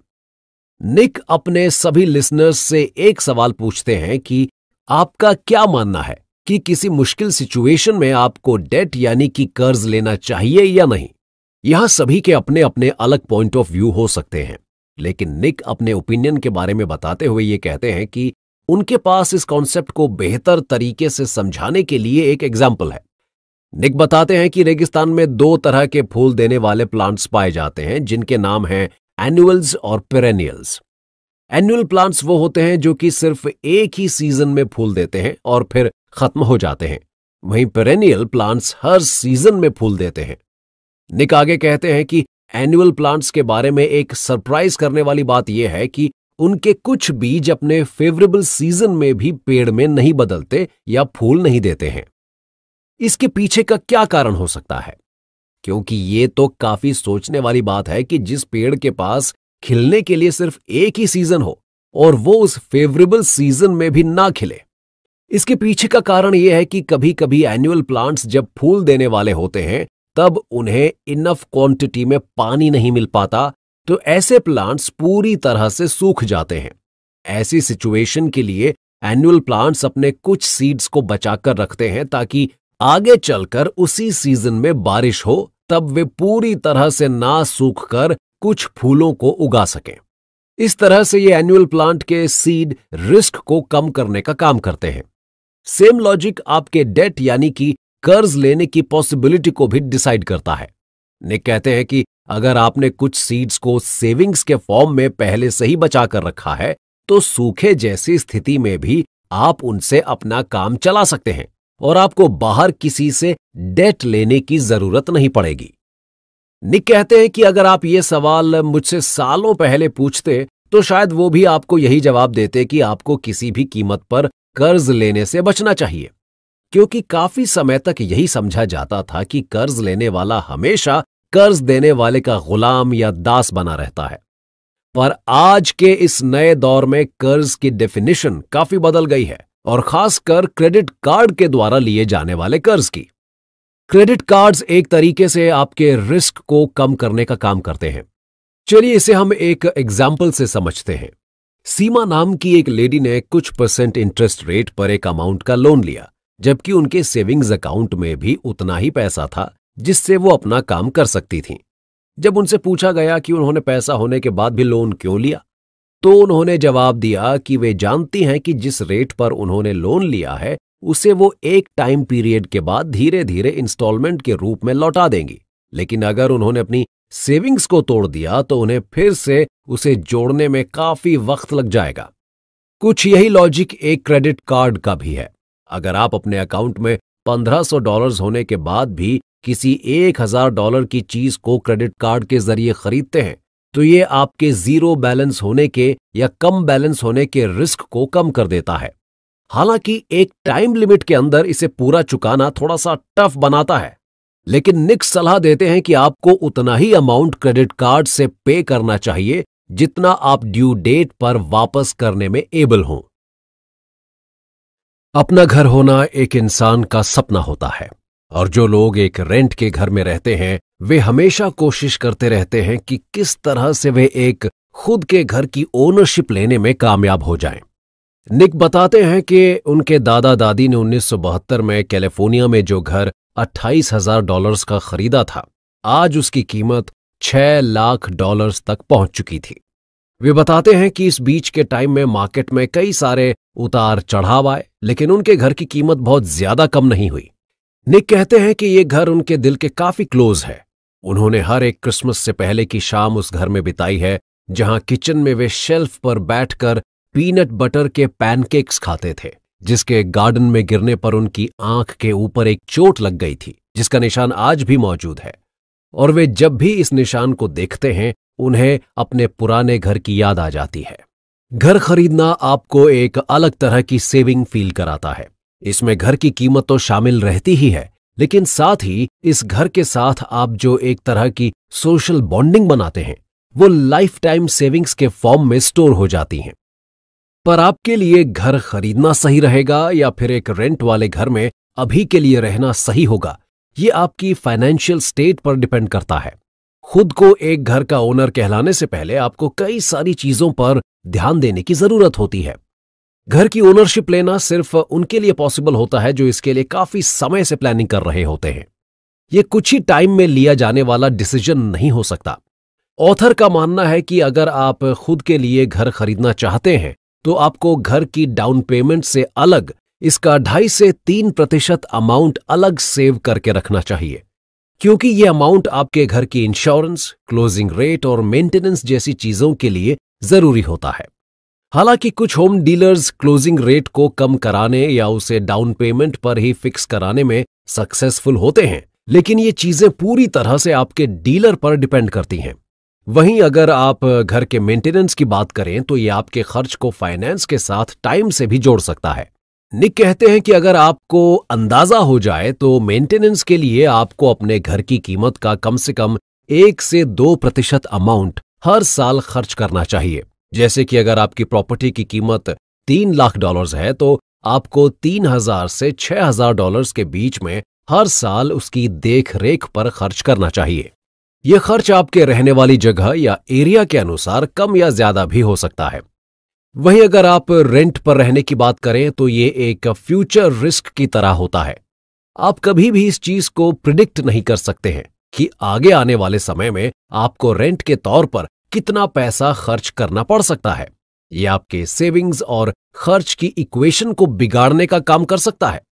निक अपने सभी लिसनर्स से एक सवाल पूछते हैं कि आपका क्या मानना है कि किसी मुश्किल सिचुएशन में आपको डेट यानी कि कर्ज लेना चाहिए या नहीं। यहां सभी के अपने अपने अलग पॉइंट ऑफ व्यू हो सकते हैं, लेकिन निक अपने ओपिनियन के बारे में बताते हुए ये कहते हैं कि उनके पास इस कॉन्सेप्ट को बेहतर तरीके से समझाने के लिए एक एग्जाम्पल है। निक बताते हैं कि रेगिस्तान में दो तरह के फूल देने वाले प्लांट्स पाए जाते हैं, जिनके नाम हैं एनुअल्स और पेरेनियल्स। एनुअल प्लांट्स वो होते हैं जो कि सिर्फ एक ही सीजन में फूल देते हैं और फिर खत्म हो जाते हैं। वहीं पेरेनियल प्लांट्स हर सीजन में फूल देते हैं। निक आगे कहते हैं कि एनुअल प्लांट्स के बारे में एक सरप्राइज करने वाली बात यह है कि उनके कुछ बीज अपने फेवरेबल सीजन में भी पेड़ में नहीं बदलते या फूल नहीं देते हैं। इसके पीछे का क्या कारण हो सकता है? क्योंकि ये तो काफी सोचने वाली बात है कि जिस पेड़ के पास खिलने के लिए सिर्फ एक ही सीजन हो और वो उस फेवरेबल सीजन में भी ना खिले। इसके पीछे का कारण यह है कि कभी कभी एनुअल प्लांट्स जब फूल देने वाले होते हैं तब उन्हें इनफ क्वांटिटी में पानी नहीं मिल पाता, तो ऐसे प्लांट्स पूरी तरह से सूख जाते हैं। ऐसी सिचुएशन के लिए एनुअल प्लांट्स अपने कुछ सीड्स को बचाकर रखते हैं ताकि आगे चलकर उसी सीजन में बारिश हो तब वे पूरी तरह से ना सूखकर कुछ फूलों को उगा सकें। इस तरह से ये एनुअल प्लांट के सीड रिस्क को कम करने का काम करते हैं। सेम लॉजिक आपके डेट यानी कि कर्ज लेने की पॉसिबिलिटी को भी डिसाइड करता है। निक कहते हैं कि अगर आपने कुछ सीड्स को सेविंग्स के फॉर्म में पहले से ही बचा कर रखा है तो सूखे जैसी स्थिति में भी आप उनसे अपना काम चला सकते हैं और आपको बाहर किसी से डेट लेने की जरूरत नहीं पड़ेगी। निक कहते हैं कि अगर आप ये सवाल मुझसे सालों पहले पूछते तो शायद वो भी आपको यही जवाब देते कि आपको किसी भी कीमत पर कर्ज लेने से बचना चाहिए, क्योंकि काफी समय तक यही समझा जाता था कि कर्ज लेने वाला हमेशा कर्ज देने वाले का गुलाम या दास बना रहता है। पर आज के इस नए दौर में कर्ज की डेफिनेशन काफी बदल गई है, और खासकर क्रेडिट कार्ड के द्वारा लिए जाने वाले कर्ज की। क्रेडिट कार्ड्स एक तरीके से आपके रिस्क को कम करने का काम करते हैं। चलिए इसे हम एक एग्जाम्पल से समझते हैं। सीमा नाम की एक लेडी ने कुछ % इंटरेस्ट रेट पर एक अमाउंट का लोन लिया, जबकि उनके सेविंग्स अकाउंट में भी उतना ही पैसा था जिससे वो अपना काम कर सकती थीं। जब उनसे पूछा गया कि उन्होंने पैसा होने के बाद भी लोन क्यों लिया, तो उन्होंने जवाब दिया कि वे जानती हैं कि जिस रेट पर उन्होंने लोन लिया है उसे वो एक टाइम पीरियड के बाद धीरे धीरे इंस्टॉलमेंट के रूप में लौटा देंगी, लेकिन अगर उन्होंने अपनी सेविंग्स को तोड़ दिया तो उन्हें फिर से उसे जोड़ने में काफी वक्त लग जाएगा। कुछ यही लॉजिक एक क्रेडिट कार्ड का भी है। अगर आप अपने अकाउंट में $1500 होने के बाद भी किसी $1000 की चीज को क्रेडिट कार्ड के जरिए खरीदते हैं तो ये आपके जीरो बैलेंस होने के या कम बैलेंस होने के रिस्क को कम कर देता है। हालांकि एक टाइम लिमिट के अंदर इसे पूरा चुकाना थोड़ा सा टफ बनाता है, लेकिन निक सलाह देते हैं कि आपको उतना ही अमाउंट क्रेडिट कार्ड से पे करना चाहिए जितना आप ड्यू डेट पर वापस करने में एबल हों। अपना घर होना एक इंसान का सपना होता है, और जो लोग एक रेंट के घर में रहते हैं वे हमेशा कोशिश करते रहते हैं कि किस तरह से वे एक खुद के घर की ओनरशिप लेने में कामयाब हो जाएं। निक बताते हैं कि उनके दादा दादी ने 1972 में कैलिफोर्निया में जो घर $28,000 का खरीदा था, आज उसकी कीमत $6 लाख तक पहुंच चुकी थी। वे बताते हैं कि इस बीच के टाइम में मार्केट में कई सारे उतार चढ़ाव आए, लेकिन उनके घर की कीमत बहुत ज्यादा कम नहीं हुई। निक कहते हैं कि ये घर उनके दिल के काफी क्लोज है। उन्होंने हर एक क्रिसमस से पहले की शाम उस घर में बिताई है, जहां किचन में वे शेल्फ पर बैठकर पीनट बटर के पैनकेक्स खाते थे, जिसके गार्डन में गिरने पर उनकी आंख के ऊपर एक चोट लग गई थी, जिसका निशान आज भी मौजूद है। और वे जब भी इस निशान को देखते हैं उन्हें अपने पुराने घर की याद आ जाती है। घर खरीदना आपको एक अलग तरह की सेविंग फील कराता है। इसमें घर की कीमत तो शामिल रहती ही है, लेकिन साथ ही इस घर के साथ आप जो एक तरह की सोशल बॉन्डिंग बनाते हैं वो लाइफ टाइम सेविंग्स के फॉर्म में स्टोर हो जाती हैं। पर आपके लिए घर खरीदना सही रहेगा या फिर एक रेंट वाले घर में अभी के लिए रहना सही होगा, ये आपकी फाइनेंशियल स्टेट पर डिपेंड करता है। खुद को एक घर का ओनर कहलाने से पहले आपको कई सारी चीजों पर ध्यान देने की जरूरत होती है। घर की ओनरशिप लेना सिर्फ उनके लिए पॉसिबल होता है जो इसके लिए काफी समय से प्लानिंग कर रहे होते हैं। यह कुछ ही टाइम में लिया जाने वाला डिसीजन नहीं हो सकता, ऑथर का मानना है कि अगर आप खुद के लिए घर खरीदना चाहते हैं तो आपको घर की डाउन पेमेंट से अलग इसका 2.5 से 3% अमाउंट अलग सेव करके रखना चाहिए, क्योंकि यह अमाउंट आपके घर की इंश्योरेंस, क्लोजिंग रेट और मेंटेनेंस जैसी चीजों के लिए जरूरी होता है। हालांकि कुछ होम डीलर्स क्लोजिंग रेट को कम कराने या उसे डाउन पेमेंट पर ही फिक्स कराने में सक्सेसफुल होते हैं, लेकिन ये चीजें पूरी तरह से आपके डीलर पर डिपेंड करती हैं। वहीं अगर आप घर के मेंटेनेंस की बात करें तो ये आपके खर्च को फाइनेंस के साथ टाइम से भी जोड़ सकता है। निक कहते हैं कि अगर आपको अंदाजा हो जाए तो मेंटेनेंस के लिए आपको अपने घर की कीमत का कम से कम 1 से 2% अमाउंट हर साल खर्च करना चाहिए। जैसे कि अगर आपकी प्रॉपर्टी की कीमत $3 लाख है तो आपको $3,000 से $6,000 के बीच में हर साल उसकी देख रेख पर खर्च करना चाहिए। यह खर्च आपके रहने वाली जगह या एरिया के अनुसार कम या ज्यादा भी हो सकता है। वहीं अगर आप रेंट पर रहने की बात करें तो ये एक फ्यूचर रिस्क की तरह होता है। आप कभी भी इस चीज को प्रिडिक्ट नहीं कर सकते हैं कि आगे आने वाले समय में आपको रेंट के तौर पर कितना पैसा खर्च करना पड़ सकता है। ये आपके सेविंग्स और खर्च की इक्वेशन को बिगाड़ने का काम कर सकता है।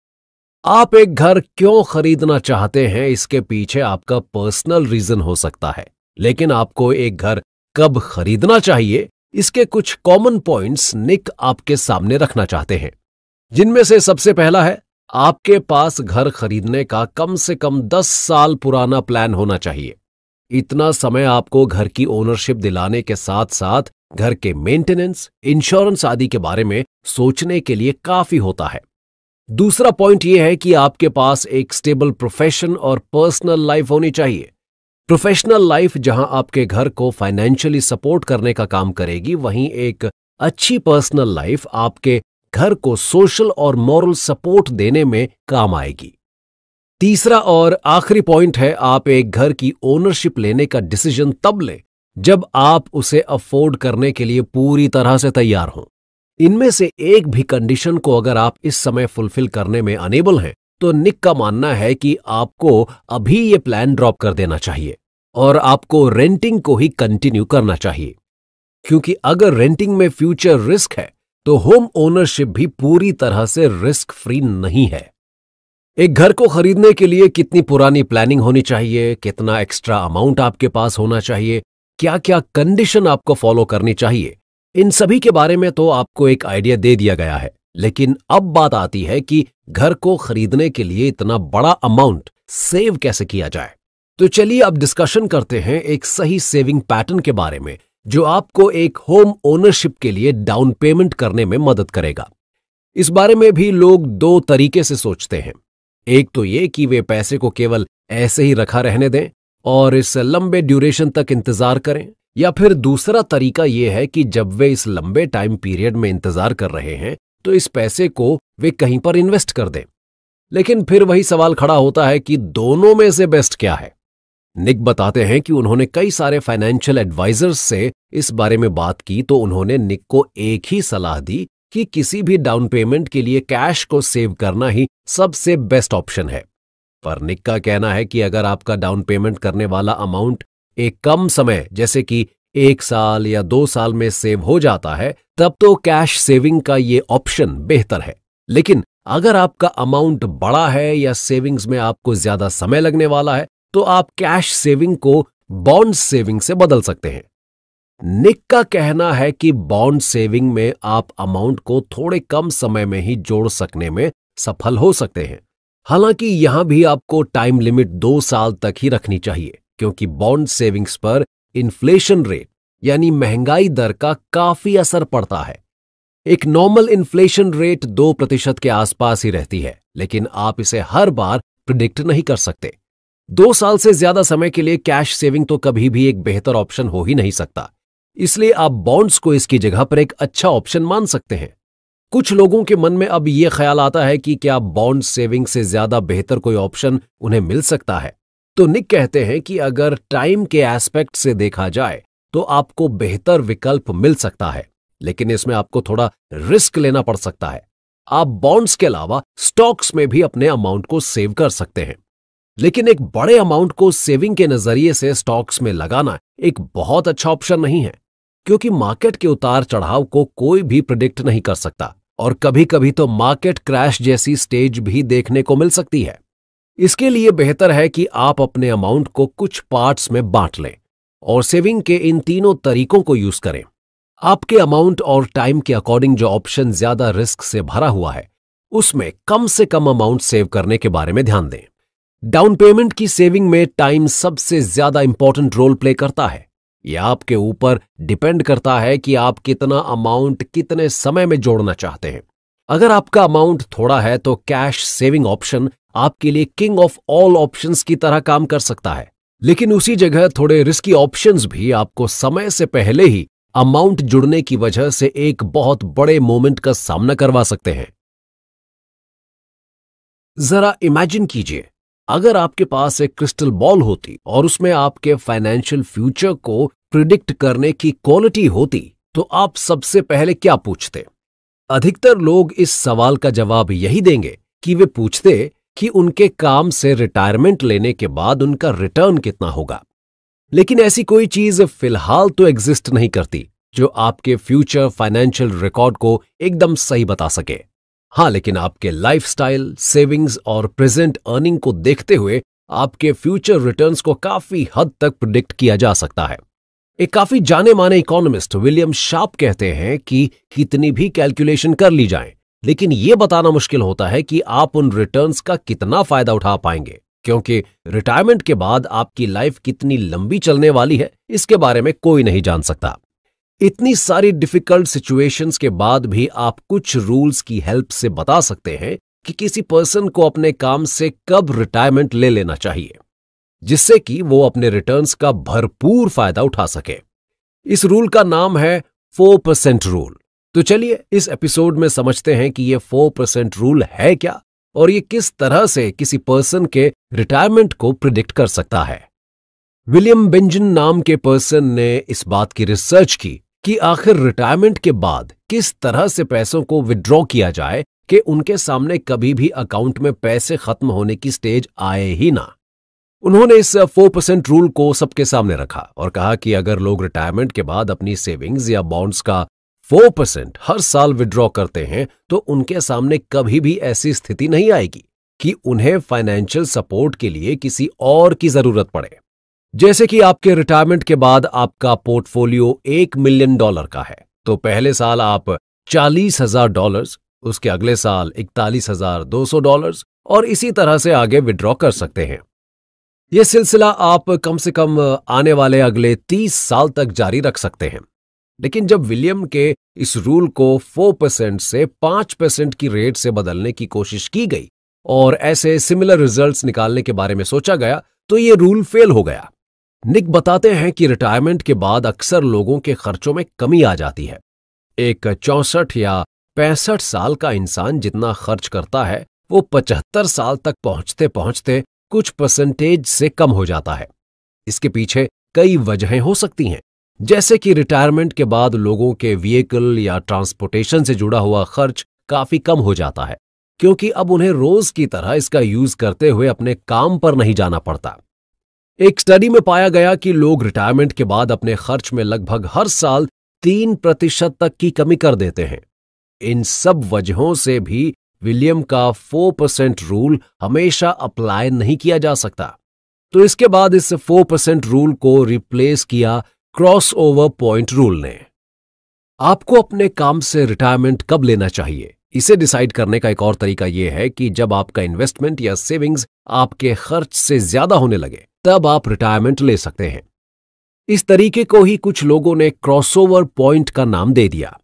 आप एक घर क्यों खरीदना चाहते हैं, इसके पीछे आपका पर्सनल रीजन हो सकता है, लेकिन आपको एक घर कब खरीदना चाहिए, इसके कुछ कॉमन पॉइंट्स निक आपके सामने रखना चाहते हैं, जिनमें से सबसे पहला है आपके पास घर खरीदने का कम से कम 10 साल पुराना प्लान होना चाहिए। इतना समय आपको घर की ओनरशिप दिलाने के साथ साथ घर के मेंटेनेंस, इंश्योरेंस आदि के बारे में सोचने के लिए काफी होता है। दूसरा पॉइंट यह है कि आपके पास एक स्टेबल प्रोफेशन और पर्सनल लाइफ होनी चाहिए। प्रोफेशनल लाइफ जहां आपके घर को फाइनेंशियली सपोर्ट करने का काम करेगी, वहीं एक अच्छी पर्सनल लाइफ आपके घर को सोशल और मॉरल सपोर्ट देने में काम आएगी। तीसरा और आखिरी पॉइंट है, आप एक घर की ओनरशिप लेने का डिसीजन तब लें जब आप उसे अफोर्ड करने के लिए पूरी तरह से तैयार हों। इनमें से एक भी कंडीशन को अगर आप इस समय फुलफिल करने में अनेबल हैं तो निक का मानना है कि आपको अभी ये प्लान ड्रॉप कर देना चाहिए और आपको रेंटिंग को ही कंटिन्यू करना चाहिए, क्योंकि अगर रेंटिंग में फ्यूचर रिस्क है तो होम ओनरशिप भी पूरी तरह से रिस्क फ्री नहीं है। एक घर को खरीदने के लिए कितनी पुरानी प्लानिंग होनी चाहिए, कितना एक्स्ट्रा अमाउंट आपके पास होना चाहिए, क्या क्या कंडीशन आपको फॉलो करनी चाहिए, इन सभी के बारे में तो आपको एक आइडिया दे दिया गया है। लेकिन अब बात आती है कि घर को खरीदने के लिए इतना बड़ा अमाउंट सेव कैसे किया जाए। तो चलिए अब डिस्कशन करते हैं एक सही सेविंग पैटर्न के बारे में, जो आपको एक होम ओनरशिप के लिए डाउन पेमेंट करने में मदद करेगा। इस बारे में भी लोग 2 तरीके से सोचते हैं। एक तो ये कि वे पैसे को केवल ऐसे ही रखा रहने दें और इस लंबे ड्यूरेशन तक इंतजार करें, या फिर दूसरा तरीका यह है कि जब वे इस लंबे टाइम पीरियड में इंतजार कर रहे हैं तो इस पैसे को वे कहीं पर इन्वेस्ट कर दें। लेकिन फिर वही सवाल खड़ा होता है कि दोनों में से बेस्ट क्या है। निक बताते हैं कि उन्होंने कई सारे फाइनेंशियल एडवाइजर्स से इस बारे में बात की तो उन्होंने निक को एक ही सलाह दी कि किसी भी डाउन पेमेंट के लिए कैश को सेव करना ही सबसे बेस्ट ऑप्शन है। पर निक का कहना है कि अगर आपका डाउन पेमेंट करने वाला अमाउंट एक कम समय जैसे कि 1 साल या 2 साल में सेव हो जाता है, तब तो कैश सेविंग का ये ऑप्शन बेहतर है। लेकिन अगर आपका अमाउंट बड़ा है या सेविंग्स में आपको ज्यादा समय लगने वाला है तो आप कैश सेविंग को बॉन्ड सेविंग से बदल सकते हैं। निक का कहना है कि बॉन्ड सेविंग में आप अमाउंट को थोड़े कम समय में ही जोड़ सकने में सफल हो सकते हैं। हालांकि यहां भी आपको टाइम लिमिट 2 साल तक ही रखनी चाहिए, क्योंकि बॉन्ड सेविंग्स पर इन्फ्लेशन रेट यानी महंगाई दर का काफी असर पड़ता है। एक नॉर्मल इन्फ्लेशन रेट 2% के आसपास ही रहती है, लेकिन आप इसे हर बार प्रिडिक्ट नहीं कर सकते। 2 साल से ज्यादा समय के लिए कैश सेविंग तो कभी भी एक बेहतर ऑप्शन हो ही नहीं सकता, इसलिए आप बॉन्ड्स को इसकी जगह पर एक अच्छा ऑप्शन मान सकते हैं। कुछ लोगों के मन में अब यह ख्याल आता है कि क्या बॉन्ड सेविंग से ज्यादा बेहतर कोई ऑप्शन उन्हें मिल सकता है। तो निक कहते हैं कि अगर टाइम के एस्पेक्ट से देखा जाए तो आपको बेहतर विकल्प मिल सकता है, लेकिन इसमें आपको थोड़ा रिस्क लेना पड़ सकता है। आप बॉन्ड्स के अलावा स्टॉक्स में भी अपने अमाउंट को सेव कर सकते हैं। लेकिन एक बड़े अमाउंट को सेविंग के नजरिए से स्टॉक्स में लगाना एक बहुत अच्छा ऑप्शन नहीं है, क्योंकि मार्केट के उतार चढ़ाव को कोई भी प्रिडिक्ट नहीं कर सकता और कभी कभी तो मार्केट क्रैश जैसी स्टेज भी देखने को मिल सकती है। इसके लिए बेहतर है कि आप अपने अमाउंट को कुछ पार्ट्स में बांट लें और सेविंग के इन तीनों तरीकों को यूज करें। आपके अमाउंट और टाइम के अकॉर्डिंग जो ऑप्शन ज्यादा रिस्क से भरा हुआ है, उसमें कम से कम अमाउंट सेव करने के बारे में ध्यान दें। डाउन पेमेंट की सेविंग में टाइम सबसे ज्यादा इंपॉर्टेंट रोल प्ले करता है। यह आपके ऊपर डिपेंड करता है कि आप कितना अमाउंट कितने समय में जोड़ना चाहते हैं। अगर आपका अमाउंट थोड़ा है तो कैश सेविंग ऑप्शन आपके लिए किंग ऑफ ऑल ऑप्शंस की तरह काम कर सकता है, लेकिन उसी जगह थोड़े रिस्की ऑप्शंस भी आपको समय से पहले ही अमाउंट जुड़ने की वजह से एक बहुत बड़े मोमेंट का सामना करवा सकते हैं। जरा इमेजिन कीजिए, अगर आपके पास एक क्रिस्टल बॉल होती और उसमें आपके फाइनेंशियल फ्यूचर को प्रिडिक्ट करने की क्वालिटी होती, तो आप सबसे पहले क्या पूछते? अधिकतर लोग इस सवाल का जवाब यही देंगे कि वे पूछते कि उनके काम से रिटायरमेंट लेने के बाद उनका रिटर्न कितना होगा। लेकिन ऐसी कोई चीज फिलहाल तो एग्जिस्ट नहीं करती जो आपके फ्यूचर फाइनेंशियल रिकॉर्ड को एकदम सही बता सके। हां, लेकिन आपके लाइफस्टाइल, सेविंग्स और प्रेजेंट अर्निंग को देखते हुए आपके फ्यूचर रिटर्न्स को काफी हद तक प्रिडिक्ट किया जा सकता है। एक काफी जाने माने इकोनॉमिस्ट विलियम शार्प कहते हैं कि कितनी भी कैलकुलेशन कर ली जाए, लेकिन यह बताना मुश्किल होता है कि आप उन रिटर्न्स का कितना फायदा उठा पाएंगे, क्योंकि रिटायरमेंट के बाद आपकी लाइफ कितनी लंबी चलने वाली है इसके बारे में कोई नहीं जान सकता। इतनी सारी डिफिकल्ट सिचुएशंस के बाद भी आप कुछ रूल्स की हेल्प से बता सकते हैं कि किसी पर्सन को अपने काम से कब रिटायरमेंट ले लेना चाहिए, जिससे कि वो अपने रिटर्न्स का भरपूर फायदा उठा सके। इस रूल का नाम है 4% रूल। तो चलिए इस एपिसोड में समझते हैं कि ये 4% रूल है क्या और ये किस तरह से किसी पर्सन के रिटायरमेंट को प्रिडिक्ट कर सकता है। विलियम बेंजन नाम के पर्सन ने इस बात की रिसर्च की कि आखिर रिटायरमेंट के बाद किस तरह से पैसों को विड्रॉ किया जाए कि उनके सामने कभी भी अकाउंट में पैसे खत्म होने की स्टेज आए ही ना। उन्होंने इस 4% रूल को सबके सामने रखा और कहा कि अगर लोग रिटायरमेंट के बाद अपनी सेविंग्स या बॉन्ड्स का 4% हर साल विड्रॉ करते हैं तो उनके सामने कभी भी ऐसी स्थिति नहीं आएगी कि उन्हें फाइनेंशियल सपोर्ट के लिए किसी और की जरूरत पड़े। जैसे कि आपके रिटायरमेंट के बाद आपका पोर्टफोलियो $1 मिलियन का है, तो पहले साल आप $40,000, उसके अगले साल $41,200 और इसी तरह से आगे विड्रॉ कर सकते हैं। यह सिलसिला आप कम से कम आने वाले अगले 30 साल तक जारी रख सकते हैं। लेकिन जब विलियम के इस रूल को 4% से 5% की रेट से बदलने की कोशिश की गई और ऐसे सिमिलर रिजल्ट्स निकालने के बारे में सोचा गया, तो ये रूल फेल हो गया। निक बताते हैं कि रिटायरमेंट के बाद अक्सर लोगों के खर्चों में कमी आ जाती है। एक 64 या 65 साल का इंसान जितना खर्च करता है वो 75 साल तक पहुंचते पहुंचते कुछ परसेंटेज से कम हो जाता है। इसके पीछे कई वजहें हो सकती हैं, जैसे कि रिटायरमेंट के बाद लोगों के व्हीकल या ट्रांसपोर्टेशन से जुड़ा हुआ खर्च काफी कम हो जाता है, क्योंकि अब उन्हें रोज की तरह इसका यूज करते हुए अपने काम पर नहीं जाना पड़ता। एक स्टडी में पाया गया कि लोग रिटायरमेंट के बाद अपने खर्च में लगभग हर साल 3% तक की कमी कर देते हैं। इन सब वजहों से भी विलियम का 4% रूल हमेशा अप्लाई नहीं किया जा सकता। तो इसके बाद इस 4% रूल को रिप्लेस किया क्रॉस ओवर पॉइंट रूल ने। आपको अपने काम से रिटायरमेंट कब लेना चाहिए, इसे डिसाइड करने का एक और तरीका यह है कि जब आपका इन्वेस्टमेंट या सेविंग्स आपके खर्च से ज्यादा होने लगे, तब आप रिटायरमेंट ले सकते हैं। इस तरीके को ही कुछ लोगों ने क्रॉसओवर पॉइंट का नाम दे दिया।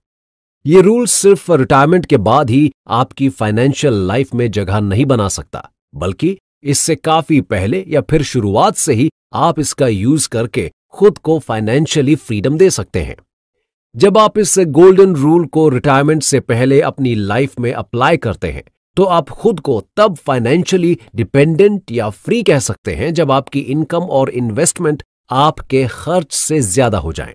ये रूल सिर्फ रिटायरमेंट के बाद ही आपकी फाइनेंशियल लाइफ में जगह नहीं बना सकता, बल्कि इससे काफी पहले या फिर शुरुआत से ही आप इसका यूज करके खुद को फाइनेंशियली फ्रीडम दे सकते हैं। जब आप इस गोल्डन रूल को रिटायरमेंट से पहले अपनी लाइफ में अप्लाई करते हैं, तो आप खुद को तब फाइनेंशियली डिपेंडेंट या फ्री कह सकते हैं जब आपकी इनकम और इन्वेस्टमेंट आपके खर्च से ज्यादा हो जाएं।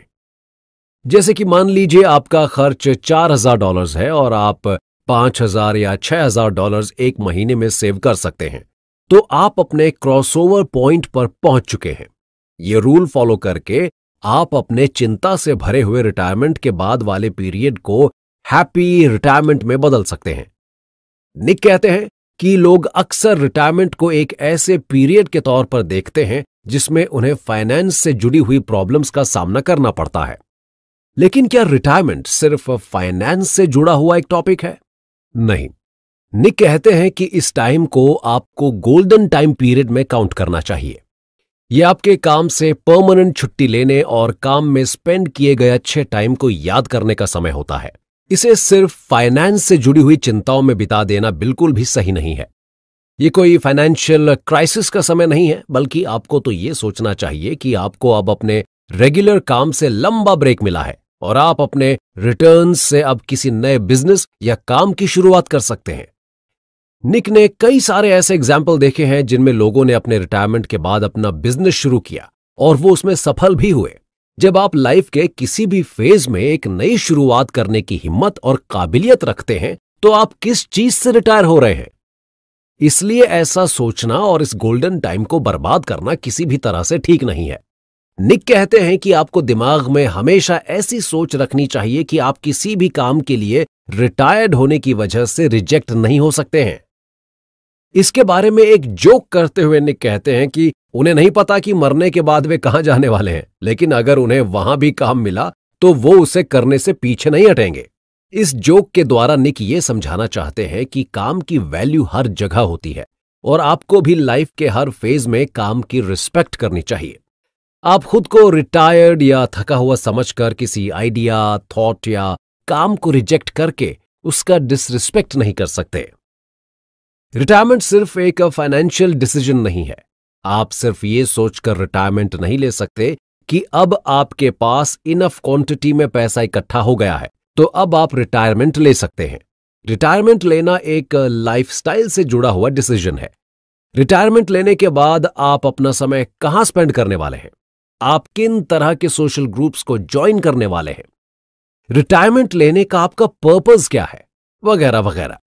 जैसे कि मान लीजिए आपका खर्च $4,000 है और आप $5,000 या $6,000 एक महीने में सेव कर सकते हैं, तो आप अपने क्रॉसओवर पॉइंट पर पहुंच चुके हैं। ये रूल फॉलो करके आप अपने चिंता से भरे हुए रिटायरमेंट के बाद वाले पीरियड को हैप्पी रिटायरमेंट में बदल सकते हैं। निक कहते हैं कि लोग अक्सर रिटायरमेंट को एक ऐसे पीरियड के तौर पर देखते हैं जिसमें उन्हें फाइनेंस से जुड़ी हुई प्रॉब्लम्स का सामना करना पड़ता है। लेकिन क्या रिटायरमेंट सिर्फ फाइनेंस से जुड़ा हुआ एक टॉपिक है? नहीं। निक कहते हैं कि इस टाइम को आपको गोल्डन टाइम पीरियड में काउंट करना चाहिए। यह आपके काम से परमानेंट छुट्टी लेने और काम में स्पेंड किए गए अच्छे टाइम को याद करने का समय होता है। इसे सिर्फ फाइनेंस से जुड़ी हुई चिंताओं में बिता देना बिल्कुल भी सही नहीं है। ये कोई फाइनेंशियल क्राइसिस का समय नहीं है, बल्कि आपको तो ये सोचना चाहिए कि आपको अब अपने रेगुलर काम से लंबा ब्रेक मिला है और आप अपने रिटर्न्स से अब किसी नए बिजनेस या काम की शुरुआत कर सकते हैं। निक ने कई सारे ऐसे एग्जाम्पल देखे हैं जिनमें लोगों ने अपने रिटायरमेंट के बाद अपना बिजनेस शुरू किया और वो उसमें सफल भी हुए। जब आप लाइफ के किसी भी फेज में एक नई शुरुआत करने की हिम्मत और काबिलियत रखते हैं तो आप किस चीज से रिटायर हो रहे हैं? इसलिए ऐसा सोचना और इस गोल्डन टाइम को बर्बाद करना किसी भी तरह से ठीक नहीं है। निक कहते हैं कि आपको दिमाग में हमेशा ऐसी सोच रखनी चाहिए कि आप किसी भी काम के लिए रिटायर्ड होने की वजह से रिजेक्ट नहीं हो सकते हैं। इसके बारे में एक जोक करते हुए निक कहते हैं कि उन्हें नहीं पता कि मरने के बाद वे कहां जाने वाले हैं, लेकिन अगर उन्हें वहां भी काम मिला तो वो उसे करने से पीछे नहीं हटेंगे। इस जोक के द्वारा निक ये समझाना चाहते हैं कि काम की वैल्यू हर जगह होती है और आपको भी लाइफ के हर फेज में काम की रिस्पेक्ट करनी चाहिए। आप खुद को रिटायर्ड या थका हुआ समझकर किसी आइडिया, थॉट या काम को रिजेक्ट करके उसका डिसरिस्पेक्ट नहीं कर सकते। रिटायरमेंट सिर्फ एक फाइनेंशियल डिसीजन नहीं है। आप सिर्फ ये सोचकर रिटायरमेंट नहीं ले सकते कि अब आपके पास इनफ क्वांटिटी में पैसा इकट्ठा हो गया है तो अब आप रिटायरमेंट ले सकते हैं। रिटायरमेंट लेना एक लाइफस्टाइल से जुड़ा हुआ डिसीजन है। रिटायरमेंट लेने के बाद आप अपना समय कहां स्पेंड करने वाले हैं, आप किन तरह के सोशल ग्रुप्स को ज्वाइन करने वाले हैं, रिटायरमेंट लेने का आपका पर्पस क्या है, वगैरह वगैरह।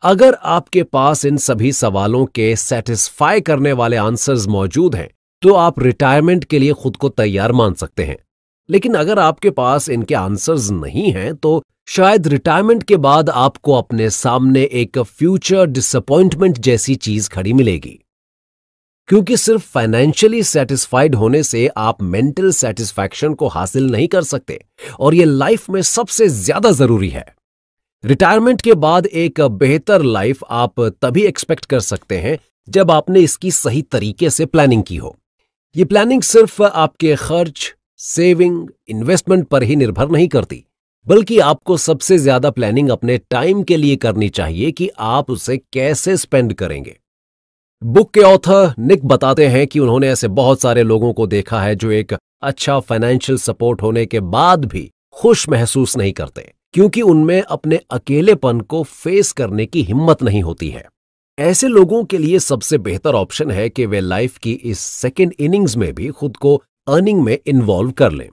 अगर आपके पास इन सभी सवालों के सेटिस्फाई करने वाले आंसर्स मौजूद हैं तो आप रिटायरमेंट के लिए खुद को तैयार मान सकते हैं। लेकिन अगर आपके पास इनके आंसर्स नहीं हैं तो शायद रिटायरमेंट के बाद आपको अपने सामने एक फ्यूचर डिसअपॉइंटमेंट जैसी चीज खड़ी मिलेगी, क्योंकि सिर्फ फाइनेंशियली सेटिस्फाइड होने से आप मेंटल सेटिस्फैक्शन को हासिल नहीं कर सकते और यह लाइफ में सबसे ज्यादा जरूरी है। रिटायरमेंट के बाद एक बेहतर लाइफ आप तभी एक्सपेक्ट कर सकते हैं जब आपने इसकी सही तरीके से प्लानिंग की हो। यह प्लानिंग सिर्फ आपके खर्च, सेविंग, इन्वेस्टमेंट पर ही निर्भर नहीं करती, बल्कि आपको सबसे ज्यादा प्लानिंग अपने टाइम के लिए करनी चाहिए कि आप उसे कैसे स्पेंड करेंगे। बुक के ऑथर निक बताते हैं कि उन्होंने ऐसे बहुत सारे लोगों को देखा है जो एक अच्छा फाइनेंशियल सपोर्ट होने के बाद भी खुश महसूस नहीं करते, क्योंकि उनमें अपने अकेलेपन को फेस करने की हिम्मत नहीं होती है। ऐसे लोगों के लिए सबसे बेहतर ऑप्शन है कि वे लाइफ की इस सेकेंड इनिंग्स में भी खुद को अर्निंग में इन्वॉल्व कर लें।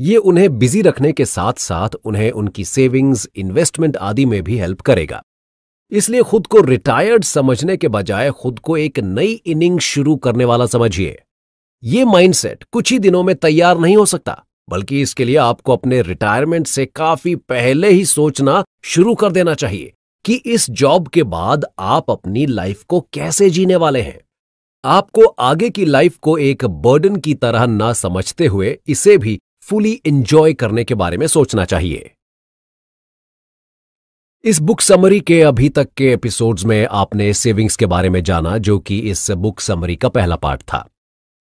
ये उन्हें बिजी रखने के साथ साथ उन्हें उनकी सेविंग्स, इन्वेस्टमेंट आदि में भी हेल्प करेगा। इसलिए खुद को रिटायर्ड समझने के बजाय खुद को एक नई इनिंग शुरू करने वाला समझिए। ये माइंडसेट कुछ ही दिनों में तैयार नहीं हो सकता, बल्कि इसके लिए आपको अपने रिटायरमेंट से काफी पहले ही सोचना शुरू कर देना चाहिए कि इस जॉब के बाद आप अपनी लाइफ को कैसे जीने वाले हैं। आपको आगे की लाइफ को एक बर्डन की तरह ना समझते हुए इसे भी फुली एंजॉय करने के बारे में सोचना चाहिए। इस बुक समरी के अभी तक के एपिसोड्स में आपने सेविंग्स के बारे में जाना, जो कि इस बुक समरी का पहला पार्ट था।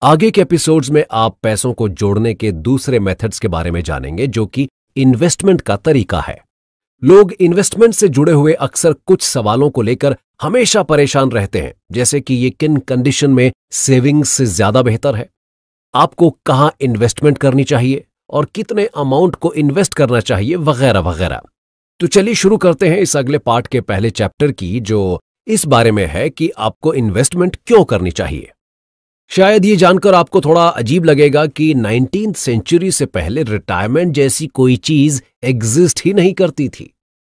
आगे के एपिसोड्स में आप पैसों को जोड़ने के दूसरे मेथड्स के बारे में जानेंगे, जो कि इन्वेस्टमेंट का तरीका है। लोग इन्वेस्टमेंट से जुड़े हुए अक्सर कुछ सवालों को लेकर हमेशा परेशान रहते हैं, जैसे कि ये किन कंडीशन में सेविंग्स से ज्यादा बेहतर है, आपको कहां इन्वेस्टमेंट करनी चाहिए और कितने अमाउंट को इन्वेस्ट करना चाहिए, वगैरह वगैरह। तो चलिए शुरू करते हैं इस अगले पार्ट के पहले चैप्टर की, जो इस बारे में है कि आपको इन्वेस्टमेंट क्यों करनी चाहिए। शायद ये जानकर आपको थोड़ा अजीब लगेगा कि 19th सेंचुरी से पहले रिटायरमेंट जैसी कोई चीज एग्जिस्ट ही नहीं करती थी।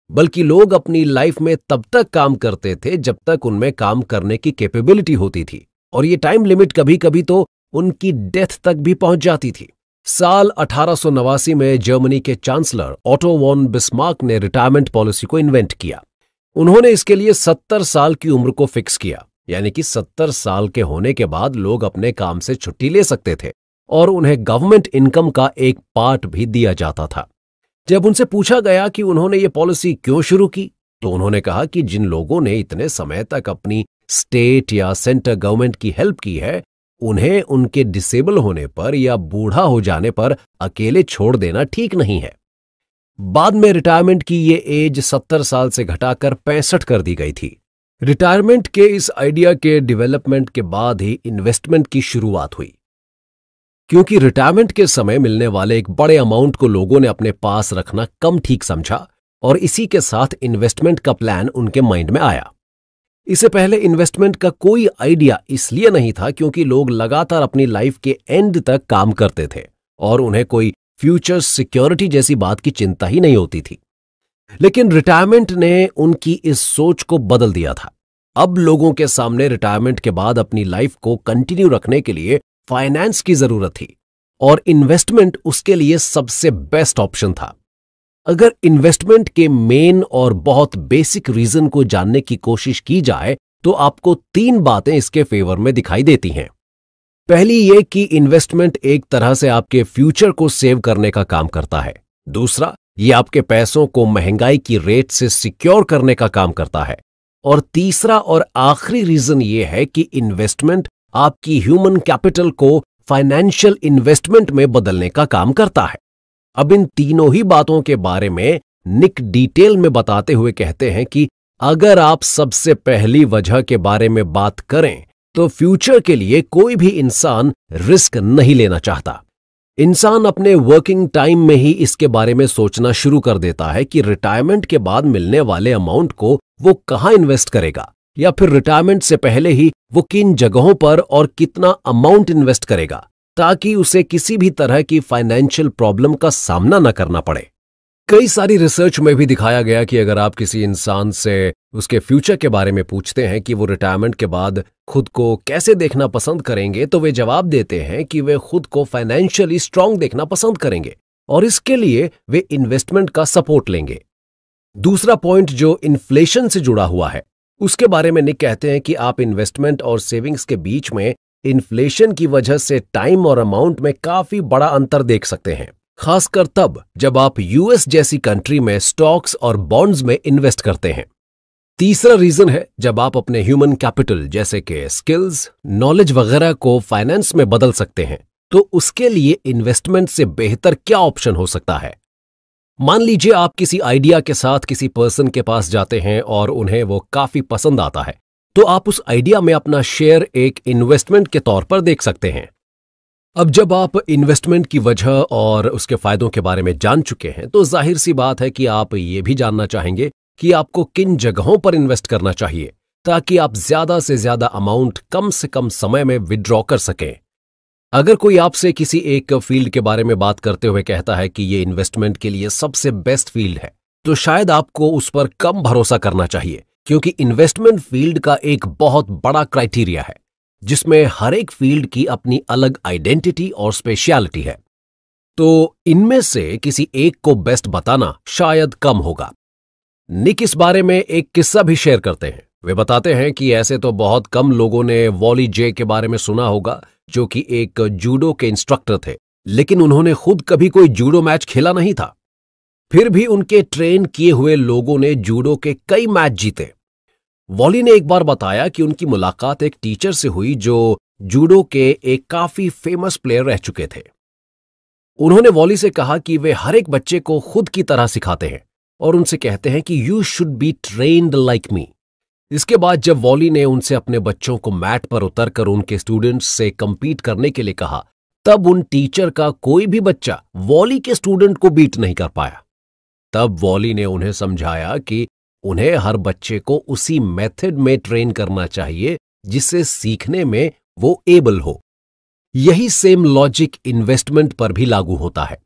बल्कि लोग अपनी लाइफ में तब तक काम करते थे जब तक उनमें काम करने की कैपेबिलिटी होती थी, और ये टाइम लिमिट कभी कभी तो उनकी डेथ तक भी पहुंच जाती थी। साल 1889 में जर्मनी के चांसलर ऑटो वॉन बिस्मार्क ने रिटायरमेंट पॉलिसी को इन्वेंट किया। उन्होंने इसके लिए 70 साल की उम्र को फिक्स किया, यानी कि 70 साल के होने के बाद लोग अपने काम से छुट्टी ले सकते थे और उन्हें गवर्नमेंट इनकम का एक पार्ट भी दिया जाता था। जब उनसे पूछा गया कि उन्होंने ये पॉलिसी क्यों शुरू की, तो उन्होंने कहा कि जिन लोगों ने इतने समय तक अपनी स्टेट या सेंटर गवर्नमेंट की हेल्प की है, उन्हें उनके डिसेबल होने पर या बूढ़ा हो जाने पर अकेले छोड़ देना ठीक नहीं है। बाद में रिटायरमेंट की ये एज 70 साल से घटाकर 65 कर दी गई थी। रिटायरमेंट के इस आइडिया के डेवलपमेंट के बाद ही इन्वेस्टमेंट की शुरुआत हुई, क्योंकि रिटायरमेंट के समय मिलने वाले एक बड़े अमाउंट को लोगों ने अपने पास रखना कम ठीक समझा और इसी के साथ इन्वेस्टमेंट का प्लान उनके माइंड में आया। इससे पहले इन्वेस्टमेंट का कोई आइडिया इसलिए नहीं था क्योंकि लोग लगातार अपनी लाइफ के एंड तक काम करते थे और उन्हें कोई फ्यूचर सिक्योरिटी जैसी बात की चिंता ही नहीं होती थी। लेकिन रिटायरमेंट ने उनकी इस सोच को बदल दिया था। अब लोगों के सामने रिटायरमेंट के बाद अपनी लाइफ को कंटिन्यू रखने के लिए फाइनेंस की जरूरत थी और इन्वेस्टमेंट उसके लिए सबसे बेस्ट ऑप्शन था। अगर इन्वेस्टमेंट के मेन और बहुत बेसिक रीजन को जानने की कोशिश की जाए तो आपको 3 बातें इसके फेवर में दिखाई देती हैं। पहली ये कि इन्वेस्टमेंट एक तरह से आपके फ्यूचर को सेव करने का काम करता है। दूसरा, ये आपके पैसों को महंगाई की रेट से सिक्योर करने का काम करता है। और तीसरा और आखिरी रीजन ये है कि इन्वेस्टमेंट आपकी ह्यूमन कैपिटल को फाइनेंशियल इन्वेस्टमेंट में बदलने का काम करता है। अब इन तीनों ही बातों के बारे में निक डिटेल में बताते हुए कहते हैं कि अगर आप सबसे पहली वजह के बारे में बात करें तो फ्यूचर के लिए कोई भी इंसान रिस्क नहीं लेना चाहता। इंसान अपने वर्किंग टाइम में ही इसके बारे में सोचना शुरू कर देता है कि रिटायरमेंट के बाद मिलने वाले अमाउंट को वो कहां इन्वेस्ट करेगा, या फिर रिटायरमेंट से पहले ही वो किन जगहों पर और कितना अमाउंट इन्वेस्ट करेगा ताकि उसे किसी भी तरह की फाइनेंशियल प्रॉब्लम का सामना न करना पड़े। कई सारी रिसर्च में भी दिखाया गया कि अगर आप किसी इंसान से उसके फ्यूचर के बारे में पूछते हैं कि वो रिटायरमेंट के बाद खुद को कैसे देखना पसंद करेंगे, तो वे जवाब देते हैं कि वे खुद को फाइनेंशियली स्ट्रांग देखना पसंद करेंगे और इसके लिए वे इन्वेस्टमेंट का सपोर्ट लेंगे। दूसरा पॉइंट जो इन्फ्लेशन से जुड़ा हुआ है, उसके बारे में निक कहते हैं कि आप इन्वेस्टमेंट और सेविंग्स के बीच में इन्फ्लेशन की वजह से टाइम और अमाउंट में काफी बड़ा अंतर देख सकते हैं, खासकर तब जब आप यूएस जैसी कंट्री में स्टॉक्स और बॉन्ड्स में इन्वेस्ट करते हैं। तीसरा रीजन है जब आप अपने ह्यूमन कैपिटल जैसे कि स्किल्स, नॉलेज वगैरह को फाइनेंस में बदल सकते हैं, तो उसके लिए इन्वेस्टमेंट से बेहतर क्या ऑप्शन हो सकता है। मान लीजिए आप किसी आइडिया के साथ किसी पर्सन के पास जाते हैं और उन्हें वो काफी पसंद आता है, तो आप उस आइडिया में अपना शेयर एक इन्वेस्टमेंट के तौर पर देख सकते हैं। अब जब आप इन्वेस्टमेंट की वजह और उसके फायदों के बारे में जान चुके हैं, तो जाहिर सी बात है कि आप ये भी जानना चाहेंगे कि आपको किन जगहों पर इन्वेस्ट करना चाहिए ताकि आप ज्यादा से ज्यादा अमाउंट कम से कम समय में विड्रॉ कर सकें। अगर कोई आपसे किसी एक फील्ड के बारे में बात करते हुए कहता है कि ये इन्वेस्टमेंट के लिए सबसे बेस्ट फील्ड है, तो शायद आपको उस पर कम भरोसा करना चाहिए, क्योंकि इन्वेस्टमेंट फील्ड का एक बहुत बड़ा क्राइटेरिया है जिसमें हर एक फील्ड की अपनी अलग आइडेंटिटी और स्पेशलिटी है। तो इनमें से किसी एक को बेस्ट बताना शायद कम होगा। निक इस बारे में एक किस्सा भी शेयर करते हैं। वे बताते हैं कि ऐसे तो बहुत कम लोगों ने वॉली जे के बारे में सुना होगा, जो कि एक जूडो के इंस्ट्रक्टर थे, लेकिन उन्होंने खुद कभी कोई जूडो मैच खेला नहीं था। फिर भी उनके ट्रेन किए हुए लोगों ने जूडो के कई मैच जीते। वॉली ने एक बार बताया कि उनकी मुलाकात एक टीचर से हुई जो जूडो के एक काफी फेमस प्लेयर रह चुके थे। उन्होंने वॉली से कहा कि वे हर एक बच्चे को खुद की तरह सिखाते हैं और उनसे कहते हैं कि you should be trained like me. इसके बाद जब वॉली ने उनसे अपने बच्चों को मैट पर उतरकर उनके स्टूडेंट्स से compete करने के लिए कहा, तब उन टीचर का कोई भी बच्चा वॉली के स्टूडेंट को बीट नहीं कर पाया। तब वॉली ने उन्हें समझाया कि उन्हें हर बच्चे को उसी मेथड में ट्रेन करना चाहिए जिससे सीखने में वो एबल हो। यही सेम लॉजिक इन्वेस्टमेंट पर भी लागू होता है।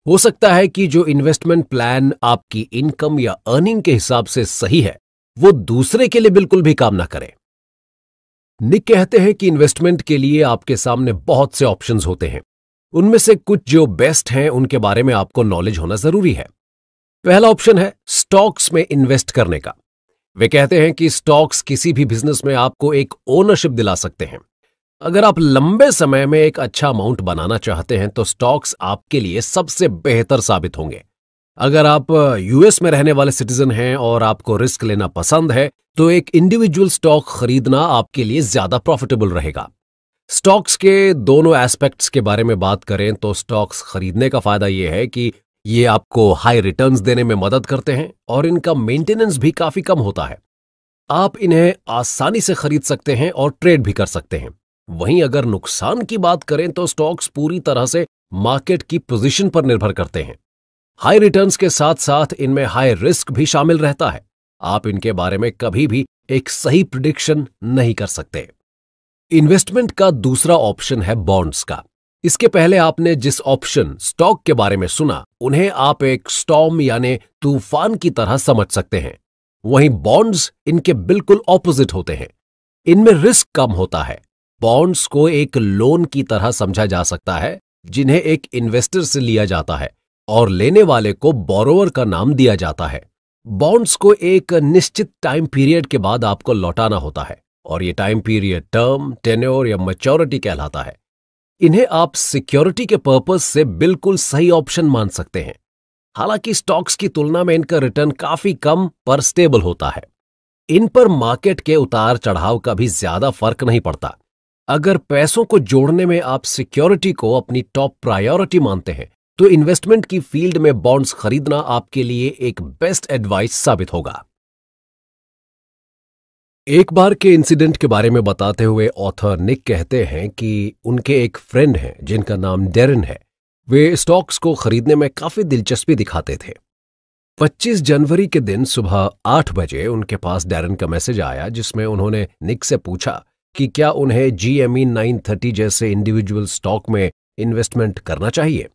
हो सकता है कि जो इन्वेस्टमेंट प्लान आपकी इनकम या अर्निंग के हिसाब से सही है, वो दूसरे के लिए बिल्कुल भी काम ना करे। निक कहते हैं कि इन्वेस्टमेंट के लिए आपके सामने बहुत से ऑप्शंस होते हैं। उनमें से कुछ जो बेस्ट हैं उनके बारे में आपको नॉलेज होना जरूरी है। पहला ऑप्शन है स्टॉक्स में इन्वेस्ट करने का। वे कहते हैं कि स्टॉक्स किसी भी बिजनेस में आपको एक ओनरशिप दिला सकते हैं। अगर आप लंबे समय में एक अच्छा अमाउंट बनाना चाहते हैं तो स्टॉक्स आपके लिए सबसे बेहतर साबित होंगे। अगर आप यूएस में रहने वाले सिटीजन हैं और आपको रिस्क लेना पसंद है तो एक इंडिविजुअल स्टॉक खरीदना आपके लिए ज्यादा प्रॉफिटेबल रहेगा। स्टॉक्स के दोनों एस्पेक्ट्स के बारे में बात करें तो स्टॉक्स खरीदने का फायदा यह है कि ये आपको हाई रिटर्न्स देने में मदद करते हैं और इनका मेंटेनेंस भी काफी कम होता है। आप इन्हें आसानी से खरीद सकते हैं और ट्रेड भी कर सकते हैं। वहीं अगर नुकसान की बात करें तो स्टॉक्स पूरी तरह से मार्केट की पोजीशन पर निर्भर करते हैं। हाई रिटर्न्स के साथ साथ इनमें हाई रिस्क भी शामिल रहता है। आप इनके बारे में कभी भी एक सही प्रिडिक्शन नहीं कर सकते। इन्वेस्टमेंट का दूसरा ऑप्शन है बॉन्ड्स का। इसके पहले आपने जिस ऑप्शन स्टॉक के बारे में सुना उन्हें आप एक स्टॉर्म यानी तूफान की तरह समझ सकते हैं। वहीं बॉन्ड्स इनके बिल्कुल ऑपोजिट होते हैं। इनमें रिस्क कम होता है। बॉन्ड्स को एक लोन की तरह समझा जा सकता है जिन्हें एक इन्वेस्टर से लिया जाता है और लेने वाले को बोरोवर का नाम दिया जाता है। बॉन्ड्स को एक निश्चित टाइम पीरियड के बाद आपको लौटाना होता है और ये टाइम पीरियड टर्म, टेन्योर या मैच्योरिटी कहलाता है। इन्हें आप सिक्योरिटी के पर्पस से बिल्कुल सही ऑप्शन मान सकते हैं। हालांकि स्टॉक्स की तुलना में इनका रिटर्न काफी कम पर स्टेबल होता है। इन पर मार्केट के उतार चढ़ाव का भी ज्यादा फर्क नहीं पड़ता। अगर पैसों को जोड़ने में आप सिक्योरिटी को अपनी टॉप प्रायोरिटी मानते हैं तो इन्वेस्टमेंट की फील्ड में बॉन्ड्स खरीदना आपके लिए एक बेस्ट एडवाइस साबित होगा। एक बार के इंसिडेंट के बारे में बताते हुए ऑथर निक कहते हैं कि उनके एक फ्रेंड हैं जिनका नाम डेरन है। वे स्टॉक्स को खरीदने में काफी दिलचस्पी दिखाते थे। 25 जनवरी के दिन सुबह 8 बजे उनके पास डेरन का मैसेज आया जिसमें उन्होंने निक से पूछा कि क्या उन्हें GME 930 जैसे इंडिविजुअल स्टॉक में इन्वेस्टमेंट करना चाहिए।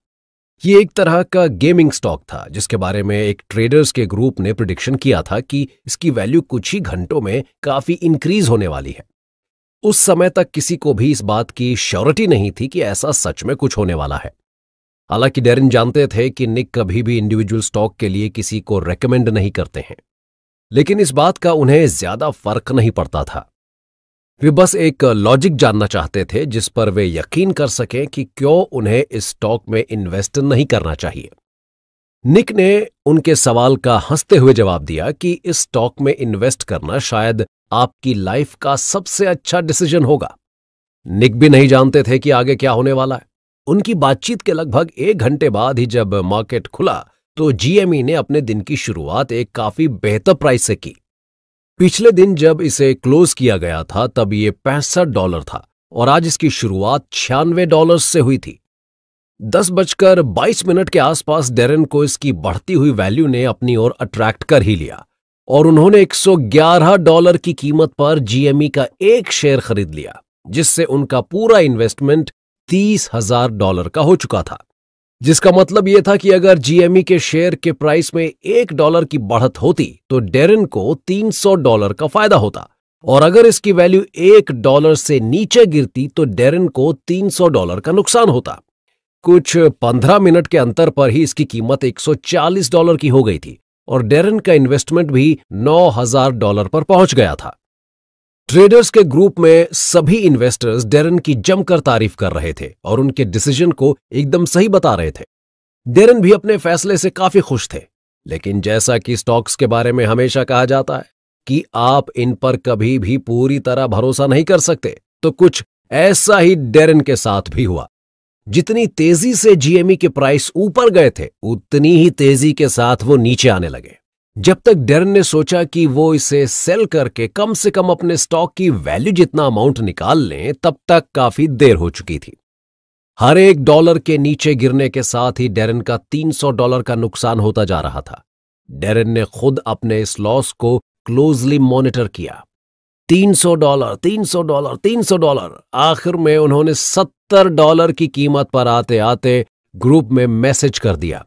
ये एक तरह का गेमिंग स्टॉक था जिसके बारे में एक ट्रेडर्स के ग्रुप ने प्रिडिक्शन किया था कि इसकी वैल्यू कुछ ही घंटों में काफी इंक्रीज होने वाली है। उस समय तक किसी को भी इस बात की श्योरिटी नहीं थी कि ऐसा सच में कुछ होने वाला है। हालांकि डेरिन जानते थे कि निक कभी भी इंडिविजुअल स्टॉक के लिए किसी को रेकमेंड नहीं करते हैं, लेकिन इस बात का उन्हें ज्यादा फर्क नहीं पड़ता था। वे बस एक लॉजिक जानना चाहते थे जिस पर वे यकीन कर सकें कि क्यों उन्हें इस स्टॉक में इन्वेस्ट नहीं करना चाहिए। निक ने उनके सवाल का हंसते हुए जवाब दिया कि इस स्टॉक में इन्वेस्ट करना शायद आपकी लाइफ का सबसे अच्छा डिसीजन होगा। निक भी नहीं जानते थे कि आगे क्या होने वाला है। उनकी बातचीत के लगभग 1 घंटे बाद ही जब मार्केट खुला तो GME ने अपने दिन की शुरुआत एक काफी बेहतर प्राइस से की। पिछले दिन जब इसे क्लोज किया गया था तब ये $65 था और आज इसकी शुरुआत $96 से हुई थी। 10:22 के आसपास डेरन को इसकी बढ़ती हुई वैल्यू ने अपनी ओर अट्रैक्ट कर ही लिया और उन्होंने $111 की कीमत पर GME का एक शेयर खरीद लिया, जिससे उनका पूरा इन्वेस्टमेंट $30,000 का हो चुका था। जिसका मतलब यह था कि अगर GME के शेयर के प्राइस में $1 की बढ़त होती तो डेरन को $300 का फायदा होता और अगर इसकी वैल्यू $1 से नीचे गिरती तो डेरन को $300 का नुकसान होता। कुछ 15 मिनट के अंतर पर ही इसकी कीमत $140 की हो गई थी और डेरन का इन्वेस्टमेंट भी $9,000 पर पहुंच गया था। ट्रेडर्स के ग्रुप में सभी इन्वेस्टर्स डेरन की जमकर तारीफ कर रहे थे और उनके डिसीजन को एकदम सही बता रहे थे। डेरन भी अपने फैसले से काफी खुश थे, लेकिन जैसा कि स्टॉक्स के बारे में हमेशा कहा जाता है कि आप इन पर कभी भी पूरी तरह भरोसा नहीं कर सकते, तो कुछ ऐसा ही डेरन के साथ भी हुआ। जितनी तेजी से GME के प्राइस ऊपर गए थे उतनी ही तेजी के साथ वो नीचे आने लगे। जब तक डेरन ने सोचा कि वो इसे सेल करके कम से कम अपने स्टॉक की वैल्यू जितना अमाउंट निकाल लें, तब तक काफी देर हो चुकी थी। हर $1 के नीचे गिरने के साथ ही डेरन का $300 का नुकसान होता जा रहा था। डेरन ने खुद अपने इस लॉस को क्लोजली मॉनिटर किया। $300, $300, $300। आखिर में उन्होंने $70 की कीमत पर आते आते ग्रुप में मैसेज कर दिया,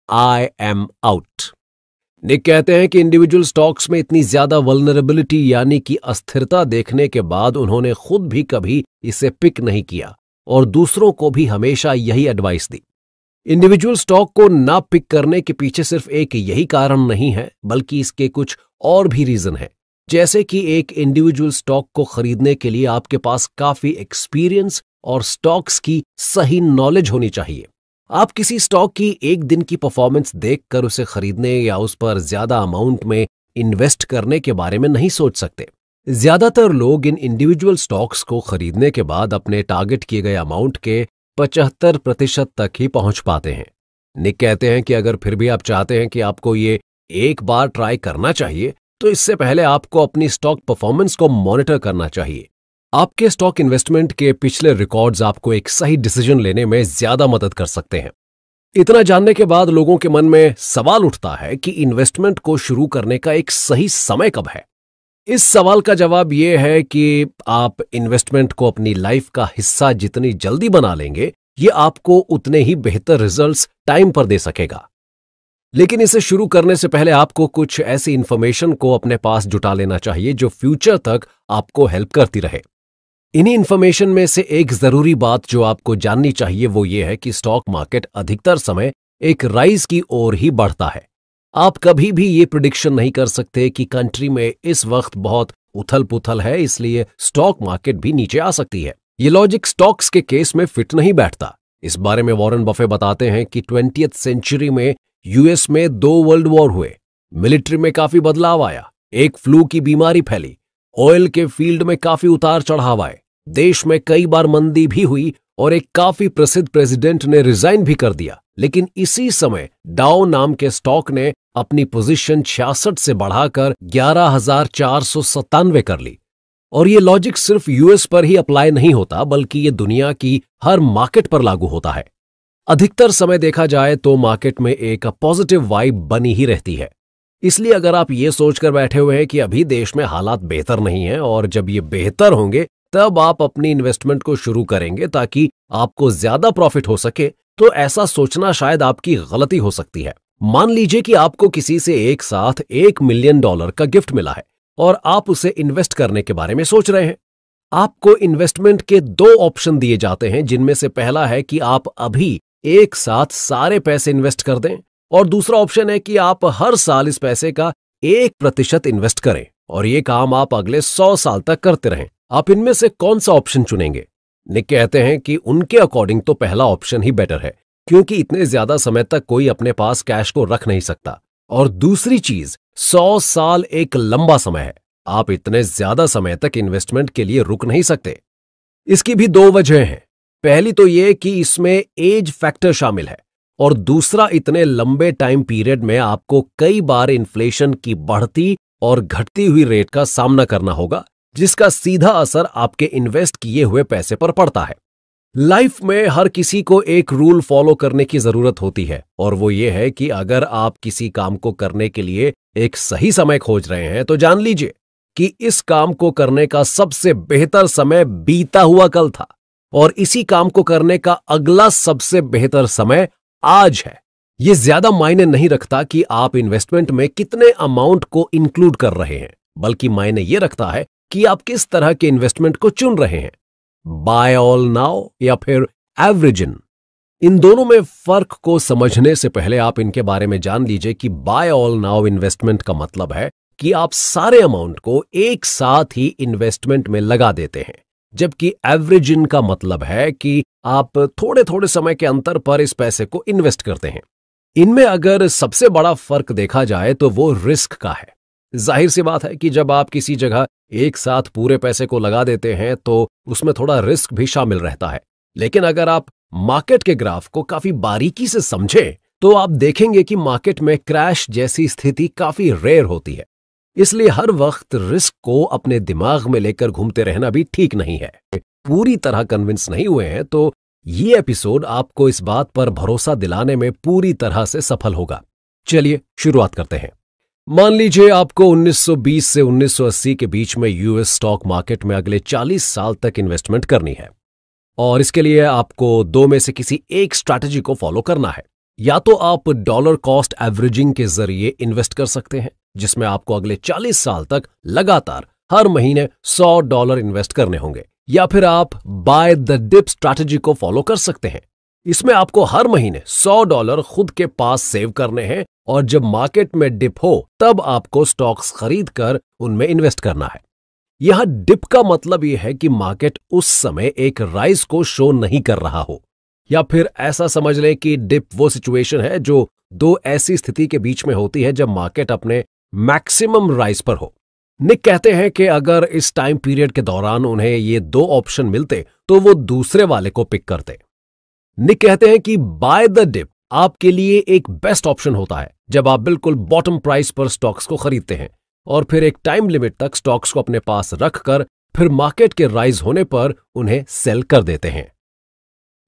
आई एम आउट। निक कहते हैं कि इंडिविजुअल स्टॉक्स में इतनी ज्यादा वल्नरेबिलिटी यानी कि अस्थिरता देखने के बाद उन्होंने खुद भी कभी इसे पिक नहीं किया और दूसरों को भी हमेशा यही एडवाइस दी। इंडिविजुअल स्टॉक को ना पिक करने के पीछे सिर्फ एक यही कारण नहीं है, बल्कि इसके कुछ और भी रीजन है। जैसे कि एक इंडिविजुअल स्टॉक को खरीदने के लिए आपके पास काफी एक्सपीरियंस और स्टॉक्स की सही नॉलेज होनी चाहिए। आप किसी स्टॉक की एक दिन की परफॉर्मेंस देखकर उसे खरीदने या उस पर ज्यादा अमाउंट में इन्वेस्ट करने के बारे में नहीं सोच सकते। ज्यादातर लोग इन इंडिविजुअल स्टॉक्स को खरीदने के बाद अपने टारगेट किए गए अमाउंट के 75% तक ही पहुंच पाते हैं। निक कहते हैं कि अगर फिर भी आप चाहते हैं कि आपको ये एक बार ट्राई करना चाहिए, तो इससे पहले आपको अपनी स्टॉक परफॉर्मेंस को मॉनिटर करना चाहिए। आपके स्टॉक इन्वेस्टमेंट के पिछले रिकॉर्ड्स आपको एक सही डिसीजन लेने में ज्यादा मदद कर सकते हैं। इतना जानने के बाद लोगों के मन में सवाल उठता है कि इन्वेस्टमेंट को शुरू करने का एक सही समय कब है। इस सवाल का जवाब यह है कि आप इन्वेस्टमेंट को अपनी लाइफ का हिस्सा जितनी जल्दी बना लेंगे, ये आपको उतने ही बेहतर रिजल्ट्स टाइम पर दे सकेगा। लेकिन इसे शुरू करने से पहले आपको कुछ ऐसी इंफॉर्मेशन को अपने पास जुटा लेना चाहिए जो फ्यूचर तक आपको हेल्प करती रहे। इन्हीं इंफॉर्मेशन में से एक जरूरी बात जो आपको जाननी चाहिए वो ये है कि स्टॉक मार्केट अधिकतर समय एक राइज की ओर ही बढ़ता है। आप कभी भी ये प्रिडिक्शन नहीं कर सकते कि कंट्री में इस वक्त बहुत उथल पुथल है, इसलिए स्टॉक मार्केट भी नीचे आ सकती है। ये लॉजिक स्टॉक्स के केस में फिट नहीं बैठता। इस बारे में वॉरेन बफे बताते हैं कि 20th सेंचुरी में यूएस में 2 वर्ल्ड वॉर हुए, मिलिट्री में काफी बदलाव आया, एक फ्लू की बीमारी फैली, ऑयल के फील्ड में काफी उतार चढ़ाव आए, देश में कई बार मंदी भी हुई और एक काफी प्रसिद्ध प्रेसिडेंट ने रिजाइन भी कर दिया। लेकिन इसी समय डाउ नाम के स्टॉक ने अपनी पोजीशन 66 से बढ़ाकर 11,497 कर ली। और ये लॉजिक सिर्फ यूएस पर ही अप्लाई नहीं होता, बल्कि ये दुनिया की हर मार्केट पर लागू होता है। अधिकतर समय देखा जाए तो मार्केट में एक पॉजिटिव वाइब बनी ही रहती है। इसलिए अगर आप ये सोचकर बैठे हुए हैं कि अभी देश में हालात बेहतर नहीं हैं और जब ये बेहतर होंगे तब आप अपनी इन्वेस्टमेंट को शुरू करेंगे ताकि आपको ज्यादा प्रॉफिट हो सके, तो ऐसा सोचना शायद आपकी गलती हो सकती है। मान लीजिए कि आपको किसी से एक साथ $1 मिलियन का गिफ्ट मिला है और आप उसे इन्वेस्ट करने के बारे में सोच रहे हैं। आपको इन्वेस्टमेंट के 2 ऑप्शन दिए जाते हैं, जिनमें से पहला है कि आप अभी एक साथ सारे पैसे इन्वेस्ट कर दें और दूसरा ऑप्शन है कि आप हर साल इस पैसे का 1% इन्वेस्ट करें और ये काम आप अगले 100 साल तक करते रहें। आप इनमें से कौन सा ऑप्शन चुनेंगे? निक कहते हैं कि उनके अकॉर्डिंग तो पहला ऑप्शन ही बेटर है, क्योंकि इतने ज्यादा समय तक कोई अपने पास कैश को रख नहीं सकता। और दूसरी चीज, 100 साल एक लंबा समय है। आप इतने ज्यादा समय तक इन्वेस्टमेंट के लिए रुक नहीं सकते। इसकी भी 2 वजह हैं। पहली तो यह कि इसमें एज फैक्टर शामिल है और दूसरा, इतने लंबे टाइम पीरियड में आपको कई बार इन्फ्लेशन की बढ़ती और घटती हुई रेट का सामना करना होगा, जिसका सीधा असर आपके इन्वेस्ट किए हुए पैसे पर पड़ता है। लाइफ में हर किसी को एक रूल फॉलो करने की जरूरत होती है और वो ये है कि अगर आप किसी काम को करने के लिए एक सही समय खोज रहे हैं तो जान लीजिए कि इस काम को करने का सबसे बेहतर समय बीता हुआ कल था और इसी काम को करने का अगला सबसे बेहतर समय आज है। ये ज्यादा मायने नहीं रखता कि आप इन्वेस्टमेंट में कितने अमाउंट को इंक्लूड कर रहे हैं, बल्कि मायने ये रखता है कि आप किस तरह के इन्वेस्टमेंट को चुन रहे हैं, बाय ऑल नाउ या फिर एवरेज इन। इन दोनों में फर्क को समझने से पहले आप इनके बारे में जान लीजिए कि बाय ऑल नाउ इन्वेस्टमेंट का मतलब है कि आप सारे अमाउंट को एक साथ ही इन्वेस्टमेंट में लगा देते हैं, जबकि एवरेज इन का मतलब है कि आप थोड़े थोड़े समय के अंतर पर इस पैसे को इन्वेस्ट करते हैं। इनमें अगर सबसे बड़ा फर्क देखा जाए तो वो रिस्क का है। जाहिर सी बात है कि जब आप किसी जगह एक साथ पूरे पैसे को लगा देते हैं तो उसमें थोड़ा रिस्क भी शामिल रहता है, लेकिन अगर आप मार्केट के ग्राफ को काफी बारीकी से समझें तो आप देखेंगे कि मार्केट में क्रैश जैसी स्थिति काफी रेयर होती है। इसलिए हर वक्त रिस्क को अपने दिमाग में लेकर घूमते रहना भी ठीक नहीं है। पूरी तरह कन्विंस नहीं हुए हैं तो ये एपिसोड आपको इस बात पर भरोसा दिलाने में पूरी तरह से सफल होगा। चलिए शुरुआत करते हैं। मान लीजिए आपको 1920 से 1980 के बीच में यूएस स्टॉक मार्केट में अगले 40 साल तक इन्वेस्टमेंट करनी है। और इसके लिए आपको दो में से किसी एक स्ट्रैटेजी को फॉलो करना है। या तो आप डॉलर कॉस्ट एवरेजिंग के जरिए इन्वेस्ट कर सकते हैं, जिसमें आपको अगले 40 साल तक लगातार हर महीने $100 इन्वेस्ट करने होंगे, या फिर आप बाय द डिप स्ट्रैटेजी को फॉलो कर सकते हैं। इसमें आपको हर महीने $100 खुद के पास सेव करने हैं और जब मार्केट में डिप हो तब आपको स्टॉक्स खरीद कर उनमें इन्वेस्ट करना है। यहां डिप का मतलब यह है कि मार्केट उस समय एक राइज को शो नहीं कर रहा हो, या फिर ऐसा समझ लें कि डिप वो सिचुएशन है जो दो ऐसी स्थिति के बीच में होती है जब मार्केट अपने मैक्सिमम राइज पर हो। निक कहते हैं कि अगर इस टाइम पीरियड के दौरान उन्हें ये दो ऑप्शन मिलते तो वो दूसरे वाले को पिक करते। निक कहते हैं कि बाय द डिप आपके लिए एक बेस्ट ऑप्शन होता है जब आप बिल्कुल बॉटम प्राइस पर स्टॉक्स को खरीदते हैं और फिर एक टाइम लिमिट तक स्टॉक्स को अपने पास रखकर फिर मार्केट के राइज होने पर उन्हें सेल कर देते हैं।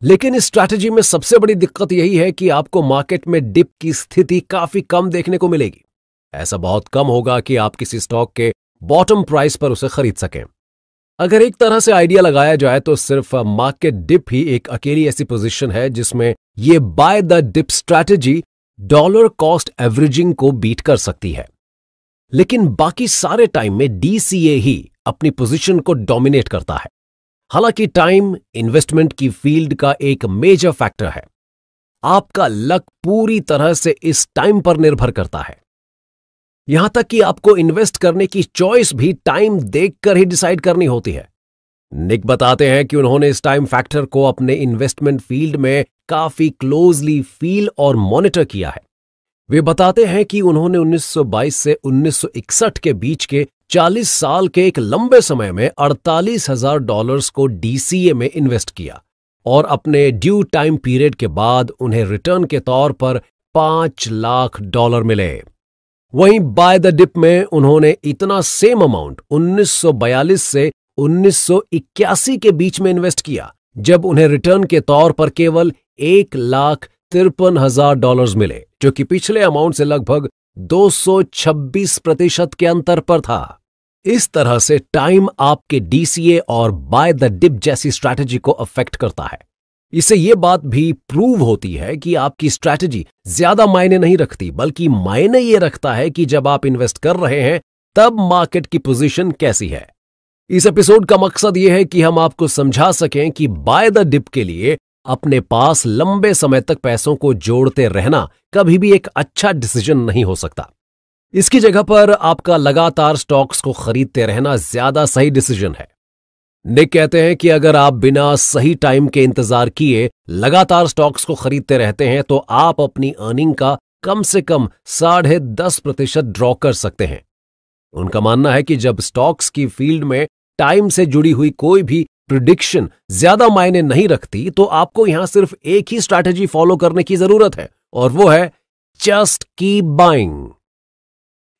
लेकिन इस स्ट्रैटेजी में सबसे बड़ी दिक्कत यही है कि आपको मार्केट में डिप की स्थिति काफी कम देखने को मिलेगी। ऐसा बहुत कम होगा कि आप किसी स्टॉक के बॉटम प्राइस पर उसे खरीद सकें। अगर एक तरह से आइडिया लगाया जाए तो सिर्फ मार्केट डिप ही एक अकेली ऐसी पोजीशन है जिसमें यह buy the dip strategy dollar cost averaging को बीट कर सकती है। लेकिन बाकी सारे टाइम में डीसीए ही अपनी पोजीशन को डोमिनेट करता है। हालांकि टाइम इन्वेस्टमेंट की फील्ड का एक मेजर फैक्टर है। आपका लक पूरी तरह से इस टाइम पर निर्भर करता है। यहां तक कि आपको इन्वेस्ट करने की चॉइस भी टाइम देखकर ही डिसाइड करनी होती है। निक बताते हैं कि उन्होंने इस टाइम फैक्टर को अपने इन्वेस्टमेंट फील्ड में काफी क्लोजली फील और मॉनिटर किया है। वे बताते हैं कि उन्होंने 1922 से 1961 के बीच के 40 साल के एक लंबे समय में $48,000 को डीसीए में इन्वेस्ट किया और अपने ड्यू टाइम पीरियड के बाद उन्हें रिटर्न के तौर पर $5 लाख मिले। वहीं बाय द डिप में उन्होंने इतना सेम अमाउंट 1942 से 1981 के बीच में इन्वेस्ट किया, जब उन्हें रिटर्न के तौर पर केवल $1,53,000 मिले, जो कि पिछले अमाउंट से लगभग 226% के अंतर पर था। इस तरह से टाइम आपके डीसीए और बाय द डिप जैसी स्ट्रैटेजी को अफेक्ट करता है। इससे यह बात भी प्रूव होती है कि आपकी स्ट्रैटेजी ज्यादा मायने नहीं रखती, बल्कि मायने यह रखता है कि जब आप इन्वेस्ट कर रहे हैं तब मार्केट की पोजीशन कैसी है। इस एपिसोड का मकसद यह है कि हम आपको समझा सकें कि बाय द डिप के लिए अपने पास लंबे समय तक पैसों को जोड़ते रहना कभी भी एक अच्छा डिसीजन नहीं हो सकता। इसकी जगह पर आपका लगातार स्टॉक्स को खरीदते रहना ज्यादा सही डिसीजन है। निक कहते हैं कि अगर आप बिना सही टाइम के इंतजार किए लगातार स्टॉक्स को खरीदते रहते हैं तो आप अपनी अर्निंग का कम से कम 10.5% ड्रॉ कर सकते हैं। उनका मानना है कि जब स्टॉक्स की फील्ड में टाइम से जुड़ी हुई कोई भी प्रिडिक्शन ज्यादा मायने नहीं रखती तो आपको यहां सिर्फ एक ही स्ट्रैटेजी फॉलो करने की जरूरत है, और वो है जस्ट कीप बाइंग।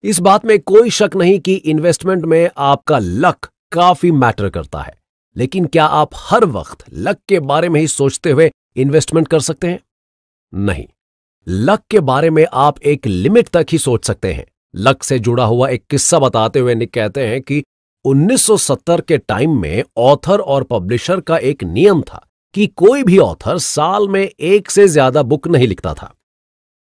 इस बात में कोई शक नहीं कि इन्वेस्टमेंट में आपका लक काफी मैटर करता है, लेकिन क्या आप हर वक्त लक के बारे में ही सोचते हुए इन्वेस्टमेंट कर सकते हैं? नहीं, लक के बारे में आप एक लिमिट तक ही सोच सकते हैं। लक से जुड़ा हुआ एक किस्सा बताते हुए निक कहते हैं कि 1970 के टाइम में ऑथर और पब्लिशर का एक नियम था कि कोई भी ऑथर साल में एक से ज्यादा बुक नहीं लिखता था।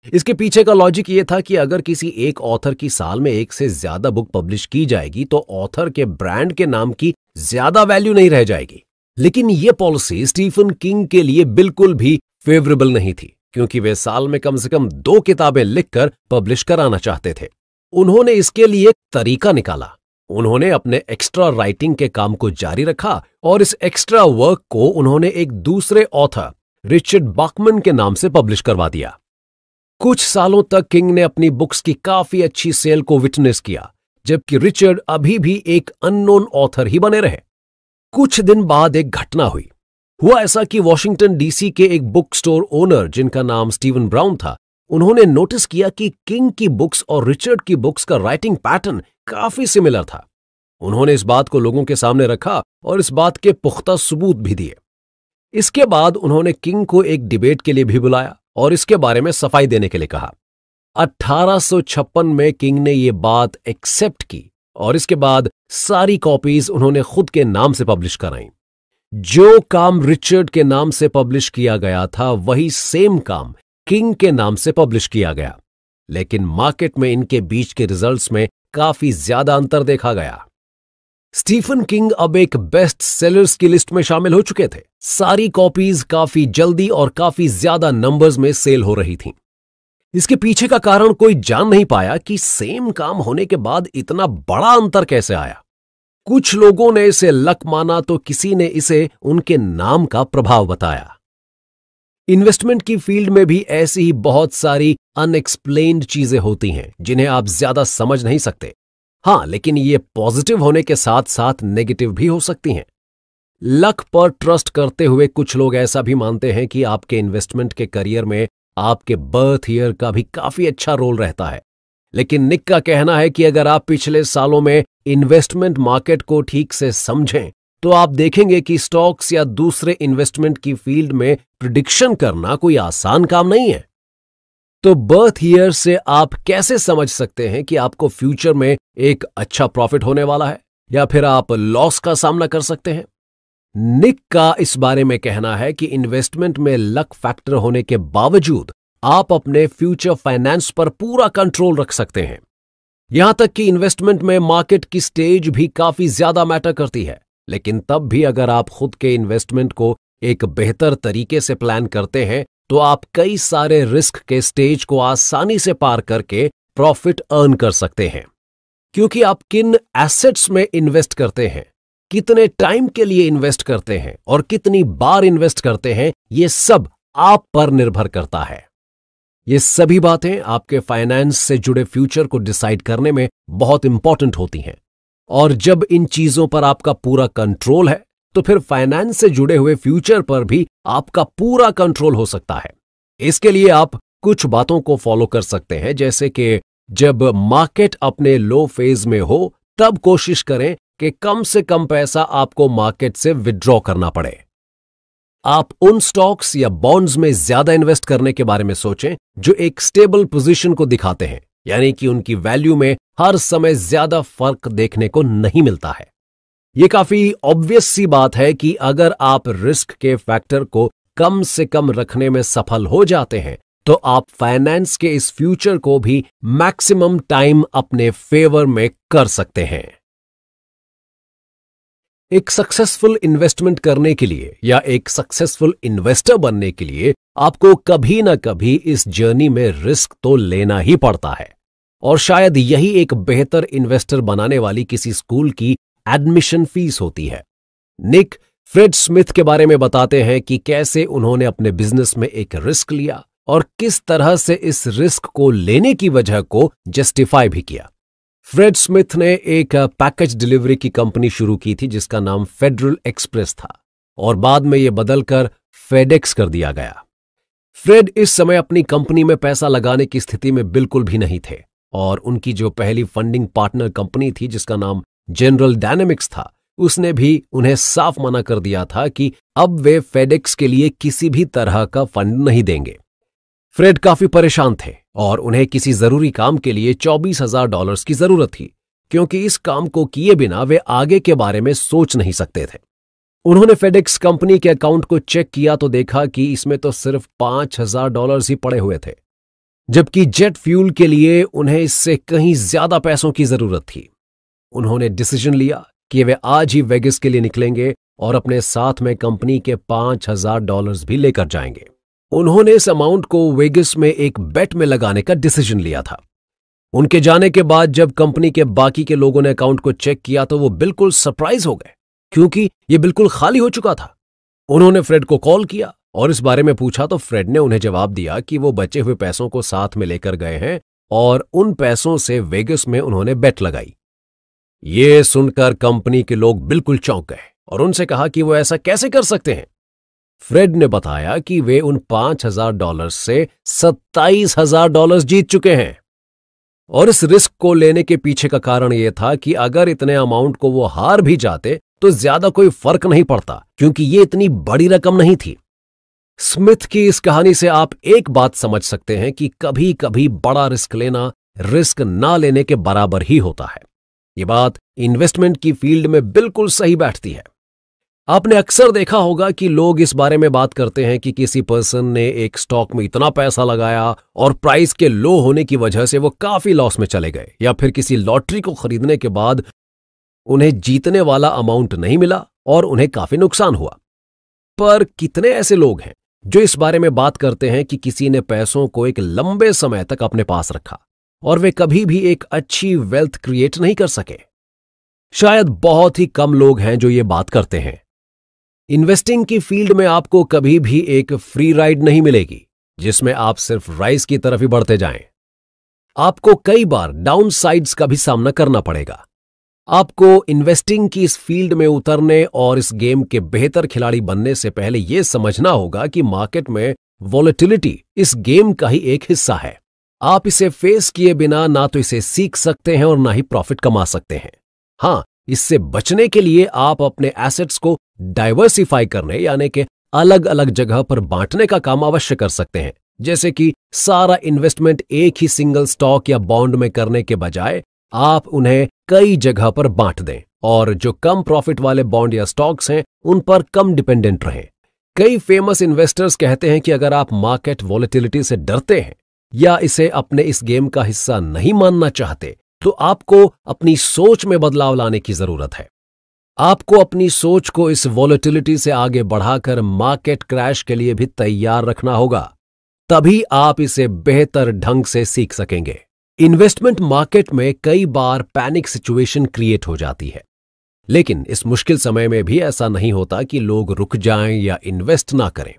इसके पीछे का लॉजिक यह था कि अगर किसी एक ऑथर की साल में एक से ज्यादा बुक पब्लिश की जाएगी तो ऑथर के ब्रांड के नाम की ज्यादा वैल्यू नहीं रह जाएगी। लेकिन यह पॉलिसी स्टीफन किंग के लिए बिल्कुल भी फेवरेबल नहीं थी, क्योंकि वे साल में कम से कम 2 किताबें लिखकर पब्लिश कराना चाहते थे। उन्होंने इसके लिए एक तरीका निकाला। उन्होंने अपने एक्स्ट्रा राइटिंग के काम को जारी रखा और इस एक्स्ट्रा वर्क को उन्होंने एक दूसरे ऑथर रिचर्ड बकमन के नाम से पब्लिश करवा दिया। कुछ सालों तक किंग ने अपनी बुक्स की काफी अच्छी सेल को विटनेस किया, जबकि रिचर्ड अभी भी एक अननोन ऑथर ही बने रहे। कुछ दिन बाद एक घटना हुआ ऐसा कि वॉशिंगटन डीसी के एक बुक स्टोर ओनर, जिनका नाम स्टीवन ब्राउन था, उन्होंने नोटिस किया कि किंग की बुक्स और रिचर्ड की बुक्स का राइटिंग पैटर्न काफी सिमिलर था। उन्होंने इस बात को लोगों के सामने रखा और इस बात के पुख्ता सबूत भी दिए। इसके बाद उन्होंने किंग को एक डिबेट के लिए भी बुलाया और इसके बारे में सफाई देने के लिए कहा। 1856 में किंग ने यह बात एक्सेप्ट की और इसके बाद सारी कॉपीज उन्होंने खुद के नाम से पब्लिश कराईं। जो काम रिचर्ड के नाम से पब्लिश किया गया था वही सेम काम किंग के नाम से पब्लिश किया गया, लेकिन मार्केट में इनके बीच के रिजल्ट्स में काफी ज्यादा अंतर देखा गया। स्टीफन किंग अब एक बेस्ट सेलर्स की लिस्ट में शामिल हो चुके थे। सारी कॉपीज काफी जल्दी और काफी ज्यादा नंबर्स में सेल हो रही थीं। इसके पीछे का कारण कोई जान नहीं पाया कि सेम काम होने के बाद इतना बड़ा अंतर कैसे आया। कुछ लोगों ने इसे लक माना तो किसी ने इसे उनके नाम का प्रभाव बताया। इन्वेस्टमेंट की फील्ड में भी ऐसी ही बहुत सारी अनएक्सप्लेन्ड चीजें होती हैं जिन्हें आप ज्यादा समझ नहीं सकते। हां, लेकिन ये पॉजिटिव होने के साथ साथ नेगेटिव भी हो सकती हैं। लक पर ट्रस्ट करते हुए कुछ लोग ऐसा भी मानते हैं कि आपके इन्वेस्टमेंट के करियर में आपके बर्थ ईयर का भी काफी अच्छा रोल रहता है। लेकिन निक का कहना है कि अगर आप पिछले सालों में इन्वेस्टमेंट मार्केट को ठीक से समझें तो आप देखेंगे कि स्टॉक्स या दूसरे इन्वेस्टमेंट की फील्ड में प्रिडिक्शन करना कोई आसान काम नहीं है। तो बर्थ ईयर से आप कैसे समझ सकते हैं कि आपको फ्यूचर में एक अच्छा प्रॉफिट होने वाला है या फिर आप लॉस का सामना कर सकते हैं? निक का इस बारे में कहना है कि इन्वेस्टमेंट में लक फैक्टर होने के बावजूद आप अपने फ्यूचर फाइनेंस पर पूरा कंट्रोल रख सकते हैं। यहां तक कि इन्वेस्टमेंट में मार्केट की स्टेज भी काफी ज्यादा मैटर करती है, लेकिन तब भी अगर आप खुद के इन्वेस्टमेंट को एक बेहतर तरीके से प्लान करते हैं तो आप कई सारे रिस्क के स्टेज को आसानी से पार करके प्रॉफिट अर्न कर सकते हैं। क्योंकि आप किन एसेट्स में इन्वेस्ट करते हैं, कितने टाइम के लिए इन्वेस्ट करते हैं और कितनी बार इन्वेस्ट करते हैं, ये सब आप पर निर्भर करता है। ये सभी बातें आपके फाइनेंस से जुड़े फ्यूचर को डिसाइड करने में बहुत इंपॉर्टेंट होती हैं। और जब इन चीजों पर आपका पूरा कंट्रोल है तो फिर फाइनेंस से जुड़े हुए फ्यूचर पर भी आपका पूरा कंट्रोल हो सकता है। इसके लिए आप कुछ बातों को फॉलो कर सकते हैं, जैसे कि जब मार्केट अपने लो फेज में हो तब कोशिश करें कि कम से कम पैसा आपको मार्केट से विड्रॉ करना पड़े। आप उन स्टॉक्स या बॉन्ड्स में ज्यादा इन्वेस्ट करने के बारे में सोचें जो एक स्टेबल पोजीशन को दिखाते हैं, यानी कि उनकी वैल्यू में हर समय ज्यादा फर्क देखने को नहीं मिलता है। यह काफी ऑब्वियस सी बात है कि अगर आप रिस्क के फैक्टर को कम से कम रखने में सफल हो जाते हैं तो आप फाइनेंस के इस फ्यूचर को भी मैक्सिमम टाइम अपने फेवर में कर सकते हैं। एक सक्सेसफुल इन्वेस्टमेंट करने के लिए या एक सक्सेसफुल इन्वेस्टर बनने के लिए आपको कभी ना कभी इस जर्नी में रिस्क तो लेना ही पड़ता है, और शायद यही एक बेहतर इन्वेस्टर बनाने वाली किसी स्कूल की एडमिशन फीस होती है। निक फ्रेड स्मिथ के बारे में बताते हैं कि कैसे उन्होंने अपने बिजनेस में एक रिस्क लिया और किस तरह से इस रिस्क को लेने की वजह को जस्टिफाई भी किया। फ्रेड स्मिथ ने एक पैकेज डिलीवरी की कंपनी शुरू की थी जिसका नाम फेडरल एक्सप्रेस था और बाद में यह बदलकर फेडेक्स कर दिया गया। फ्रेड इस समय अपनी कंपनी में पैसा लगाने की स्थिति में बिल्कुल भी नहीं थे और उनकी जो पहली फंडिंग पार्टनर कंपनी थी जिसका नाम जनरल डायनेमिक्स था, उसने भी उन्हें साफ मना कर दिया था कि अब वे फेडेक्स के लिए किसी भी तरह का फंड नहीं देंगे। फ्रेड काफी परेशान थे और उन्हें किसी जरूरी काम के लिए $24,000 की जरूरत थी, क्योंकि इस काम को किए बिना वे आगे के बारे में सोच नहीं सकते थे। उन्होंने फेडेक्स कंपनी के अकाउंट को चेक किया तो देखा कि इसमें तो सिर्फ $5,000 ही पड़े हुए थे, जबकि जेट फ्यूल के लिए उन्हें इससे कहीं ज्यादा पैसों की जरूरत थी। उन्होंने डिसीजन लिया कि वे आज ही वेगस के लिए निकलेंगे और अपने साथ में कंपनी के $5,000 भी लेकर जाएंगे। उन्होंने इस अमाउंट को वेगस में एक बेट में लगाने का डिसीजन लिया था। उनके जाने के बाद जब कंपनी के बाकी के लोगों ने अकाउंट को चेक किया तो वो बिल्कुल सरप्राइज हो गए, क्योंकि ये बिल्कुल खाली हो चुका था। उन्होंने फ्रेड को कॉल किया और इस बारे में पूछा तो फ्रेड ने उन्हें जवाब दिया कि वो बचे हुए पैसों को साथ में लेकर गए हैं और उन पैसों से वेगस में उन्होंने बेट लगाई। ये सुनकर कंपनी के लोग बिल्कुल चौंक गए और उनसे कहा कि वो ऐसा कैसे कर सकते हैं। फ्रेड ने बताया कि वे उन $5,000 से $27,000 जीत चुके हैं और इस रिस्क को लेने के पीछे का कारण यह था कि अगर इतने अमाउंट को वो हार भी जाते तो ज्यादा कोई फर्क नहीं पड़ता, क्योंकि ये इतनी बड़ी रकम नहीं थी। स्मिथ की इस कहानी से आप एक बात समझ सकते हैं कि कभी कभी बड़ा रिस्क लेना रिस्क ना लेने के बराबर ही होता है। ये बात इन्वेस्टमेंट की फील्ड में बिल्कुल सही बैठती है। आपने अक्सर देखा होगा कि लोग इस बारे में बात करते हैं कि किसी पर्सन ने एक स्टॉक में इतना पैसा लगाया और प्राइस के लो होने की वजह से वो काफी लॉस में चले गए, या फिर किसी लॉटरी को खरीदने के बाद उन्हें जीतने वाला अमाउंट नहीं मिला और उन्हें काफी नुकसान हुआ। पर कितने ऐसे लोग हैं जो इस बारे में बात करते हैं कि किसी ने पैसों को एक लंबे समय तक अपने पास रखा और वे कभी भी एक अच्छी वेल्थ क्रिएट नहीं कर सके? शायद बहुत ही कम लोग हैं जो ये बात करते हैं। इन्वेस्टिंग की फील्ड में आपको कभी भी एक फ्री राइड नहीं मिलेगी जिसमें आप सिर्फ राइज की तरफ ही बढ़ते जाएं। आपको कई बार डाउन साइड्स का भी सामना करना पड़ेगा। आपको इन्वेस्टिंग की इस फील्ड में उतरने और इस गेम के बेहतर खिलाड़ी बनने से पहले यह समझना होगा कि मार्केट में वॉलेटिलिटी इस गेम का ही एक हिस्सा है। आप इसे फेस किए बिना ना तो इसे सीख सकते हैं और ना ही प्रॉफिट कमा सकते हैं। हां, इससे बचने के लिए आप अपने एसेट्स को डाइवर्सिफाई करने यानी कि अलग अलग जगह पर बांटने का काम अवश्य कर सकते हैं। जैसे कि सारा इन्वेस्टमेंट एक ही सिंगल स्टॉक या बॉन्ड में करने के बजाय आप उन्हें कई जगह पर बांट दें और जो कम प्रॉफिट वाले बॉन्ड या स्टॉक्स हैं उन पर कम डिपेंडेंट रहें। कई फेमस इन्वेस्टर्स कहते हैं कि अगर आप मार्केट वॉलेटिलिटी से डरते हैं या इसे अपने इस गेम का हिस्सा नहीं मानना चाहते तो आपको अपनी सोच में बदलाव लाने की जरूरत है। आपको अपनी सोच को इस वॉलेटिलिटी से आगे बढ़ाकर मार्केट क्रैश के लिए भी तैयार रखना होगा, तभी आप इसे बेहतर ढंग से सीख सकेंगे। इन्वेस्टमेंट मार्केट में कई बार पैनिक सिचुएशन क्रिएट हो जाती है, लेकिन इस मुश्किल समय में भी ऐसा नहीं होता कि लोग रुक जाएं या इन्वेस्ट ना करें।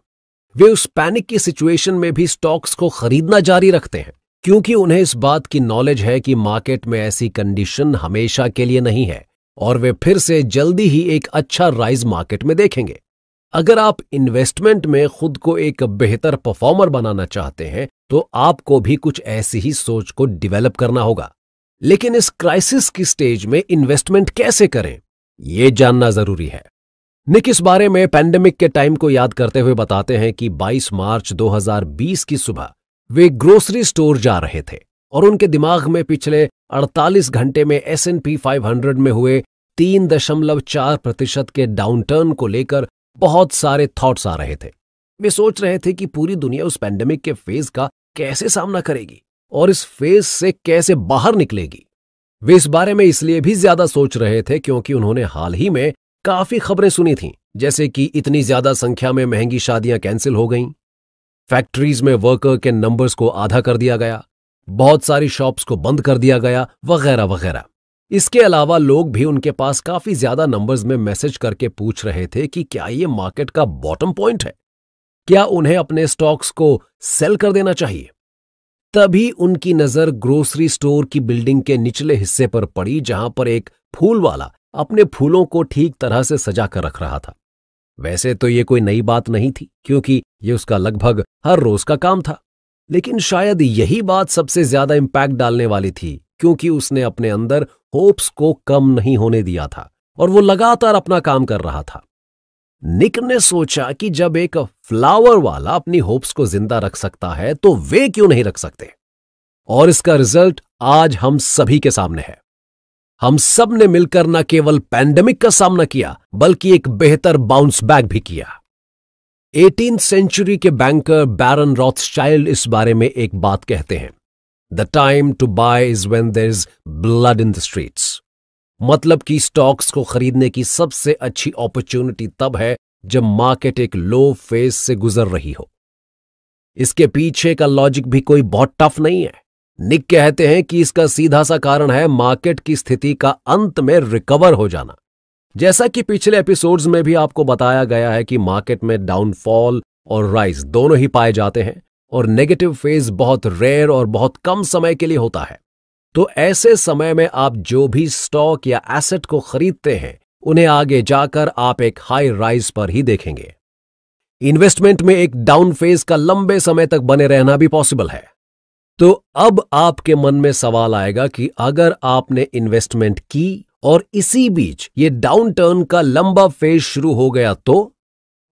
वे उस पैनिक की सिचुएशन में भी स्टॉक्स को खरीदना जारी रखते हैं क्योंकि उन्हें इस बात की नॉलेज है कि मार्केट में ऐसी कंडीशन हमेशा के लिए नहीं है और वे फिर से जल्दी ही एक अच्छा राइज मार्केट में देखेंगे। अगर आप इन्वेस्टमेंट में खुद को एक बेहतर परफॉर्मर बनाना चाहते हैं तो आपको भी कुछ ऐसी ही सोच को डेवलप करना होगा। लेकिन इस क्राइसिस की स्टेज में इन्वेस्टमेंट कैसे करें, यह जानना जरूरी है। निक इस बारे में पैंडेमिक के टाइम को याद करते हुए बताते हैं कि 22 मार्च 2020 की सुबह वे ग्रोसरी स्टोर जा रहे थे और उनके दिमाग में पिछले 48 घंटे में S&P 500 में हुए 3.4% के डाउनटर्न को लेकर बहुत सारे थॉट्स आ रहे थे। वे सोच रहे थे कि पूरी दुनिया उस पैंडेमिक के फेज का कैसे सामना करेगी और इस फेज से कैसे बाहर निकलेगी। वे इस बारे में इसलिए भी ज्यादा सोच रहे थे क्योंकि उन्होंने हाल ही में काफी खबरें सुनी थीं, जैसे कि इतनी ज्यादा संख्या में महंगी शादियां कैंसिल हो गईं, फैक्ट्रीज में वर्कर के नंबर्स को आधा कर दिया गया, बहुत सारी शॉप्स को बंद कर दिया गया, वगैरह वगैरह। इसके अलावा लोग भी उनके पास काफी ज्यादा नंबर्स में मैसेज करके पूछ रहे थे कि क्या ये मार्केट का बॉटम पॉइंट है, क्या उन्हें अपने स्टॉक्स को सेल कर देना चाहिए। तभी उनकी नजर ग्रोसरी स्टोर की बिल्डिंग के निचले हिस्से पर पड़ी जहां पर एक फूल वाला अपने फूलों को ठीक तरह से सजा कर रख रहा था। वैसे तो ये कोई नई बात नहीं थी क्योंकि ये उसका लगभग हर रोज का काम था, लेकिन शायद यही बात सबसे ज्यादा इंपैक्ट डालने वाली थी क्योंकि उसने अपने अंदर होप्स को कम नहीं होने दिया था और वो लगातार अपना काम कर रहा था। निक ने सोचा कि जब एक फ्लावर वाला अपनी होप्स को जिंदा रख सकता है तो वे क्यों नहीं रख सकते। और इसका रिजल्ट आज हम सभी के सामने है। हम सब ने मिलकर न केवल पैंडेमिक का सामना किया बल्कि एक बेहतर बाउंस बैक भी किया। 18th सेंचुरी के बैंकर बैरन रॉथस्चाइल्ड इस बारे में एक बात कहते हैं, the time to buy is when there is blood in the streets. मतलब कि स्टॉक्स को खरीदने की सबसे अच्छी अपॉर्चुनिटी तब है जब मार्केट एक लो फेज से गुजर रही हो। इसके पीछे का लॉजिक भी कोई बहुत टफ नहीं है। निक कहते हैं कि इसका सीधा सा कारण है मार्केट की स्थिति का अंत में रिकवर हो जाना। जैसा कि पिछले एपिसोड्स में भी आपको बताया गया है कि मार्केट में डाउनफॉल और राइज दोनों ही पाए जाते हैं और नेगेटिव फेज बहुत रेयर और बहुत कम समय के लिए होता है। तो ऐसे समय में आप जो भी स्टॉक या एसेट को खरीदते हैं उन्हें आगे जाकर आप एक हाई राइज पर ही देखेंगे। इन्वेस्टमेंट में एक डाउन फेज का लंबे समय तक बने रहना भी पॉसिबल है। तो अब आपके मन में सवाल आएगा कि अगर आपने इन्वेस्टमेंट की और इसी बीच ये डाउन टर्न का लंबा फेज शुरू हो गया तो